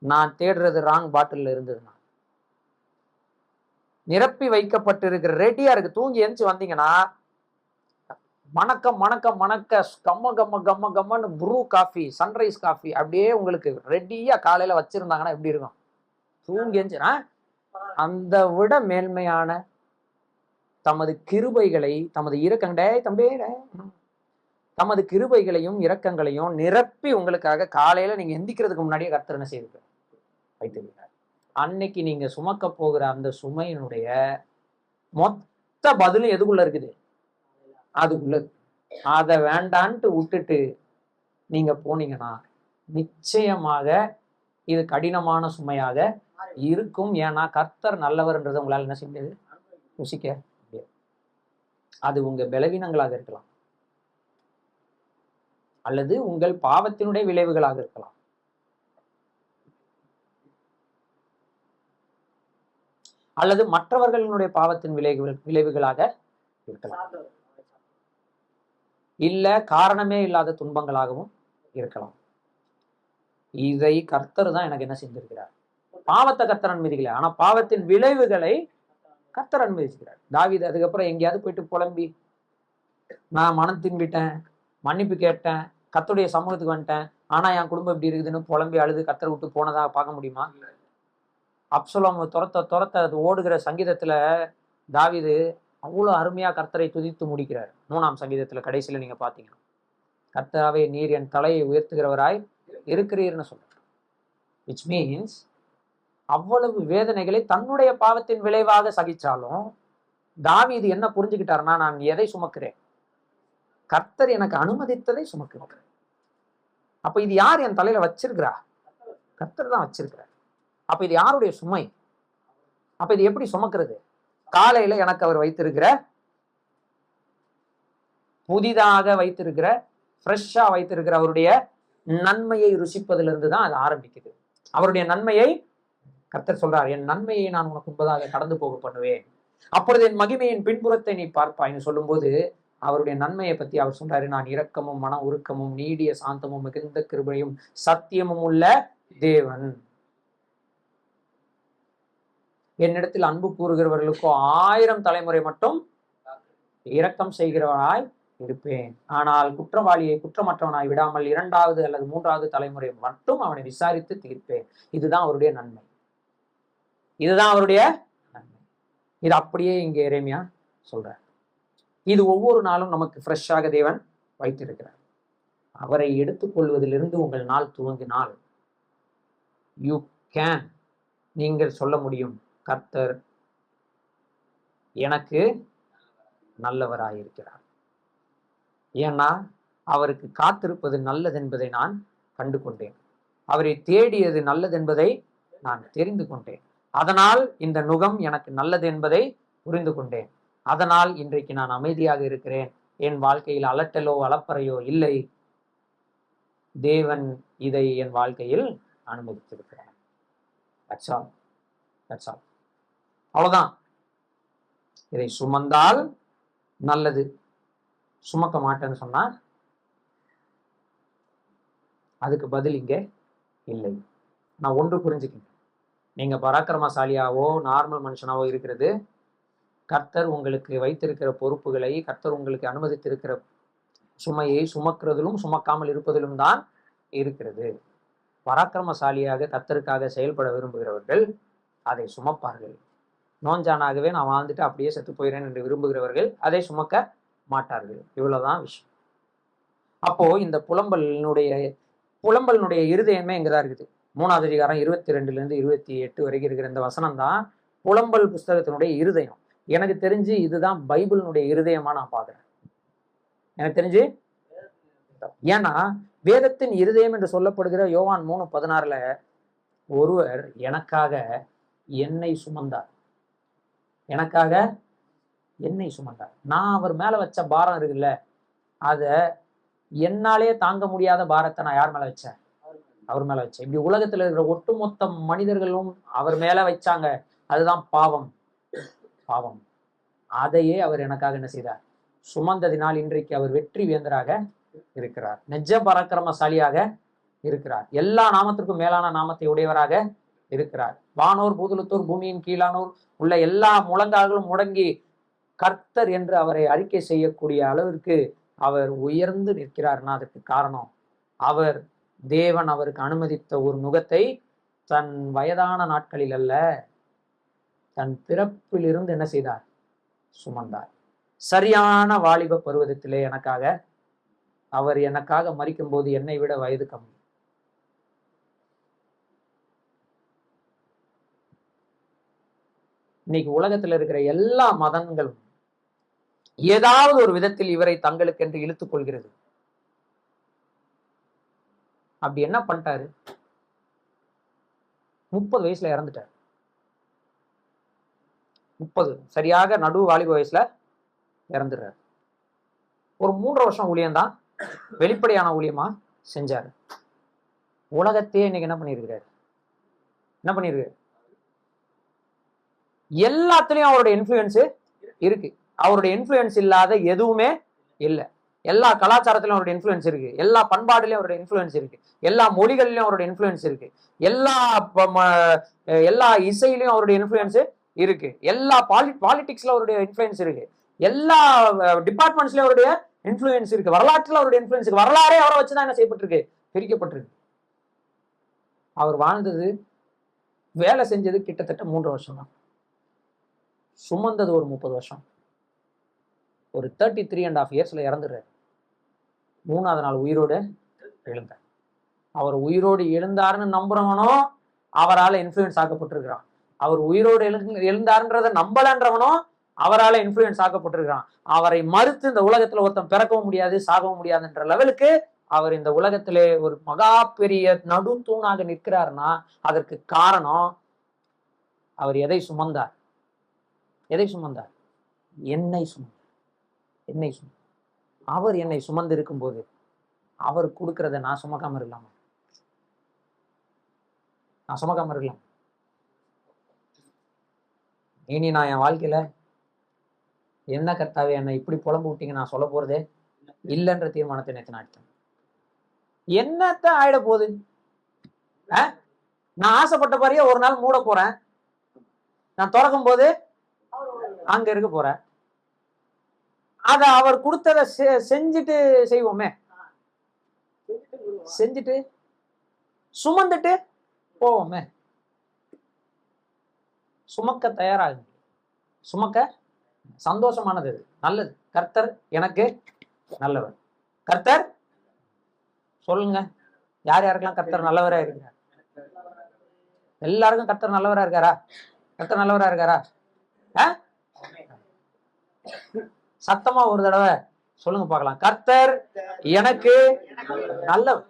நான் தேடுறது ராங் பாட்டில் இருந்ததுன்னா, நிரப்பி வைக்கப்பட்டிருக்கிற ரெடியா இருக்கு, தூங்கி எந்திச்சு வந்தீங்கன்னா மணக்க மணக்க மணக்க கம்ம கம்ம கம்ம கம்மன்னு ப்ரூ காஃபி, சன்ரைஸ் காஃபி அப்படியே உங்களுக்கு ரெடியா காலையில வச்சிருந்தாங்கன்னா எப்படி இருக்கும்? தூங்கி எந்திச்சுனா அந்த விட மேன்மையான தமது கிருபைகளை, தமது தமது கிருபைகளையும் இரக்கங்களையும் நிரப்பி உங்களுக்காக காலையில நீங்க எந்திக்கிறதுக்கு முன்னாடியே கர்த்தர் என்ன செய்து வைத்திருக்கிறார். அன்னைக்கு நீங்க சுமக்க போகிற அந்த சுமையினுடைய மொத்த பதிலும் எதுக்குள்ள இருக்குது? அதுக்குள்ள. அதை வேண்டான்ட்டு விட்டுட்டு நீங்க போனீங்கன்னா நிச்சயமாக இது கடினமான சுமையாக இருக்கும். ஏன்னா கர்த்தர் நல்லவர்ன்றதை உங்களால் என்ன செய்ய முடியாது, ருசிக்க முடியாது. அது உங்க பலவீனங்களாக இருக்கலாம், அல்லது உங்கள் பாவத்தினுடைய விளைவுகளாக இருக்கலாம், அல்லது மற்றவர்களுடைய பாவத்தின் விளைவுகளாக இருக்கலாம், இல்ல காரணமே இல்லாத துன்பங்களாகவும் இருக்கலாம். இதை கர்த்தர் தான் எனக்கு என்ன செஞ்சிருக்கிறார்? பாவத்தை கர்த்தர் அனுமதிக்கல, ஆனா பாவத்தின் விளைவுகளை கர்த்தர் அனுமதிக்கிறார். தாவீது அதுக்கப்புறம் எங்கேயாவது போயிட்டு புலம்பி நான் மனம் திரும்பிட்டேன், மன்னிப்பு கேட்டேன், கர்த்தருடைய சமூகத்துக்கு வந்துட்டேன், ஆனா என் குடும்பம் இப்படி இருக்குதுன்னு புலம்பி அழுது கர்த்தர் விட்டு போனதா பார்க்க முடியுமா? அப்சலோம் துரத்த அது ஓடுகிற சங்கீதத்துல தாவீது அவ்வளோ அருமையா கர்த்தரை துதித்து முடிக்கிறார். 3ஆம் சங்கீதத்துல கடைசியில நீங்க பாத்தீங்கன்னா, கர்த்தராவே நீர் என் தலையை உயர்த்துகிறவராய் இருக்கிறீர்னு சொல்றார். விச் மீன்ஸ் அவ்வளவு வேதனைகளை தன்னுடைய பாவத்தின் விளைவாக சகிச்சாலும் தாவீது என்ன புரிஞ்சுக்கிட்டாருன்னா, நான் எதை சுமக்கிறேன்? கர்த்தர் எனக்கு அனுமதித்ததை சுமக்கிறேன். அப்ப இது யார் என் தலையில வச்சிருக்கிறா? கர்த்தர் தான் வச்சிருக்கிறார். அப்ப இது யாருடைய சுமை? அப்ப இது எப்படி சுமக்கிறது? காலையில எனக்கு அவர் வைத்திருக்கிற, புதிதாக வைத்திருக்கிற, ஃப்ரெஷ்ஷா வைத்திருக்கிற அவருடைய நன்மையை ருசிப்பதிலிருந்து தான் அது ஆரம்பிக்குது. அவருடைய நன்மையை கர்த்தர் சொல்றார், என் நன்மையை நான் உனக்கு முன்பதாக கடந்து போக பண்ணுவேன், அப்பொழுது என் மகிமையின் பின்புறத்தை நீ பார்ப்பாய்ன்னு சொல்லும்போது அவருடைய நன்மையை பத்தி அவர் சொல்றாரு, நான் இரக்கமும் மன உருக்கமும் நீடிய சாந்தமும் மிகுந்த கிருபையும் சத்தியமும் உள்ள தேவன், என்னிடத்தில் அன்பு கூறுகிறவர்களுக்கோ 1000 தலைமுறை மட்டும் இரக்கம் செய்கிறவனாய் இருப்பேன், ஆனால் குற்றவாளியை குற்றமற்றவனாய் விடாமல் 2வது அல்லது 3வது தலைமுறை மட்டும் அவனை விசாரித்து தீர்ப்பேன். இதுதான் அவருடைய நன்மை, இதுதான் அவருடைய நன்மை. இது அப்படியே இங்க எரேமியா சொல்றார். இது ஒவ்வொரு நாளும் நமக்கு ஃப்ரெஷ்ஷாக தேவன் வைத்திருக்கிறார். அவரை எடுத்துக்கொள்வதிலிருந்து உங்கள் நாள் துவங்கினால் யூ கேன், நீங்கள் சொல்ல முடியும், கர்த்தர் எனக்கு நல்லவராயிருக்கிறார். ஏன்னா அவருக்கு காத்திருப்பது நல்லதென்பதை நான் கண்டு கொண்டேன், அவரை தேடியது நல்லதென்பதை நான் தெரிந்து கொண்டேன், அதனால் இந்த நுகம் எனக்கு நல்லது என்பதை புரிந்து கொண்டேன், அதனால் இன்றைக்கு நான் அமைதியாக இருக்கிறேன், என் வாழ்க்கையில் அலட்டலோ அலப்பறையோ இல்லை, தேவன் இதை என் வாழ்க்கையில் அனுமதித்திருக்கிறார். அவ்வளவுதான். இதை சுமந்தால் நல்லது, சுமக்க மாட்டேன்னு சொன்னா அதுக்கு பதில் இங்கே இல்லை. நான் ஒன்று புரிஞ்சுக்கங்க, நீங்க பராக்கிரமசாலியாவோ நார்மல் மனுஷனாவோ இருக்கிறது கர்த்தர் உங்களுக்கு வைத்திருக்கிற பொறுப்புகளை, கர்த்தர் உங்களுக்கு அனுமதித்திருக்கிற சுமையை சுமக்கிறதிலும் சுமக்காமல் இருப்பதிலும் தான் இருக்கிறது. பராக்கிரமசாலியாக கர்த்தருக்காக செயல்பட விரும்புகிறவர்கள் அதை சுமப்பார்கள். நோஞ்சானாகவே நான் வாழ்ந்துட்டு அப்படியே செத்து போயிறேன் என்று விரும்புகிறவர்கள் அதை சுமக்க மாட்டார்கள். இவ்வளவுதான் விஷயம். அப்போ இந்த புலம்பலினுடைய இருதயமே எங்கதான் இருக்குது? 3வது அதிகாரம் 22 28 வரைக்கும் இருக்கிற இந்த வசனம் தான் புலம்பல் புஸ்தகத்தினுடைய இருதயம். எனக்கு தெரிஞ்சு இதுதான் பைபிளினுடைய இருதயமா நான் பாக்குறேன். எனக்கு தெரிஞ்சு, ஏன்னா வேதத்தின் இருதயம் என்று சொல்லப்படுகிற யோவான் 3:16 ஒருவர் எனக்காக என்னை சுமந்தார். எனக்காக என்னை சுமந்தார். நான் அவர் மேல வச்ச பாரம் இருக்குல்ல, அத என்னாலே தாங்க முடியாத பாரத்தை நான் யார் மேல வச்சேன்? அவர் மேல வச்சேன். இப்படி உலகத்துல இருக்கிற ஒட்டுமொத்த மனிதர்களும் அவர் மேல வச்சாங்க. அதுதான் பாவம். பாவம் அதையே அவர் எனக்காக என்ன செய்தார்? சுமந்ததினால் இன்றைக்கு அவர் வெற்றி வேந்தராக இருக்கிறார். நெஜ பராக்கிரமசாலியாக இருக்கிறார். எல்லா நாமத்திற்கும் மேலான நாமத்தை உடையவராக இருக்கிறார். வானோர் பூதலத்தோர் பூமியின் கீழானோர் உள்ள எல்லா முழங்கால்களும் முடங்கி கர்த்தர் என்று அவரை அறிக்கை செய்யக்கூடிய அளவிற்கு அவர் உயர்ந்து நிற்கிறார்னா அதற்கு காரணம் அவர் தேவன் அவருக்கு அனுமதித்த ஒரு நுகத்தை தன் வயதான நாட்களில் அல்ல, தன் பிறப்பிலிருந்து என்ன செய்தார்? சுமந்தார். சரியான வாலிப பருவத்திலே அவர் எனக்காக மரிக்கும் போது என்னை விட வயது கம்மி. இன்னைக்கு உலகத்துல இருக்கிற எல்லா மதங்களும் ஏதாவது ஒரு விதத்தில் இவரை தங்களுக்கென்று இழுத்துக் கொள்கிறது. அப்படி என்ன பண்ணிட்டாரு? 30 வயசுல இறந்துட்டார். 30 சரியாக நடு வாலிப வயசுல இறந்துடுறாரு. ஒரு 3 வருஷம் ஊழியம்தான் வெளிப்படையான ஊழியமா செஞ்சாரு. உலகத்தையே இன்னைக்கு என்ன பண்ணிருக்கிறாரு? என்ன பண்ணிருக்கு? எல்லாத்துலயும் அவருடைய இன்ஃப்ளூயன்ஸ் இருக்கு. அவருடைய இன்ஃப்ளூயன்ஸ் இல்லாத எதுவுமே இல்லை. எல்லா கலாச்சாரத்திலும் அவருடைய இன்ஃப்ளூயன்ஸ் இருக்கு. எல்லா பண்பாடுலயும் அவருடைய இன்ஃப்ளூயன்ஸ் இருக்கு. எல்லா மொழிகளிலும் அவருடைய இன்ஃப்ளூயன்ஸ் இருக்கு. எல்லா இசையிலையும் அவருடைய இன்ஃப்ளூயன்ஸ் இருக்கு. எல்லா பாலிடிக்ஸ்ல அவருடைய இன்ஃப்ளூயன்ஸ் இருக்கு. எல்லா டிபார்ட்மெண்ட்ஸ்லயும் அவருடைய இன்ஃப்ளூயன்ஸ் இருக்கு. வரலாற்றுல அவருடைய இன்ஃப்ளூயன்ஸ் இருக்கு. வரலாறே அவரை வச்சுதான் என்ன செய்யப்பட்டிருக்கு? பிரிக்கப்பட்டிருக்கு. அவர் வாழ்ந்தது, வேலை செஞ்சது கிட்டத்தட்ட 3 வருஷம் தான். சுமந்தது ஒரு 30 வருஷம். ஒரு 33.5 இயர்ஸ்ல இறந்துடுறாரு. 3வது நாள் உயிரோடு எழுந்தார். அவர் உயிரோடு எழுந்தாருன்னு நம்புறவனும் அவரால் இன்ஃப்ளூயன்ஸ் ஆக்கப்பட்டிருக்கிறான். அவர் உயிரோடு எழுந்தாருன்றதை நம்பலன்றவனும் அவரால் இன்ஃப்ளூயன்ஸ் ஆக்கப்பட்டிருக்கிறான். அவரை மறுத்து இந்த உலகத்துல ஒருத்தன் பிறக்கவும் முடியாது, சாகவும் முடியாதுன்ற லெவலுக்கு அவர் இந்த உலகத்திலே ஒரு மகா பெரிய நடு தூணாக நிற்கிறாருன்னா அதற்கு காரணம் அவர் எதை சுமந்தார்? எதை சுமந்தார்? என்னை சுமந்தார். என்னை சுமந்தார். அவர் என்னை சுமந்து இருக்கும் போது அவர் கொடுக்கறத நான் சுமக்காம இருக்கலாமா? நான் சுமக்காம இருக்கலாம்? இனி நான் என் வாழ்க்கையில என்ன கர்த்தாவே என்னை இப்படி புலம்பு விட்டீங்க நான் சொல்ல போறதே இல்லைன்ற தீர்மானத்தை நேற்று நான் எடுத்தேன். என்னத்த ஆயிட போகுது? நான் ஆசைப்பட்ட பாரியே ஒரு நாள் மூட போறேன். நான் திறக்கும் போது அங்க இருக்க போறேன். அத அவர் கொடுத்தத செஞ்சுட்டு செய்வோமே, செஞ்சுட்டு சுமந்துட்டு போவோமே. சுமக்க தயாராகு. சுமக்க சந்தோஷமானது, நல்லது. கர்த்தர் எனக்கு நல்லவர். கர்த்தர் சொல்லுங்க, யார் யாருக்கெல்லாம் கர்த்தர் நல்லவரா இருக்கிறார்? எல்லாருக்கும் கர்த்தர் நல்லவரா இருக்காரா? கர்த்தர் நல்லவரா இருக்காரா? சத்தமா ஒரு தடவை சொல்லுங்க பார்க்கலாம். கர்த்தர் எனக்கு நல்லவர்.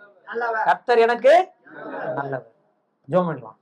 கர்த்தர் எனக்கு நல்லவர். ஜெபம் பண்ணலாம்.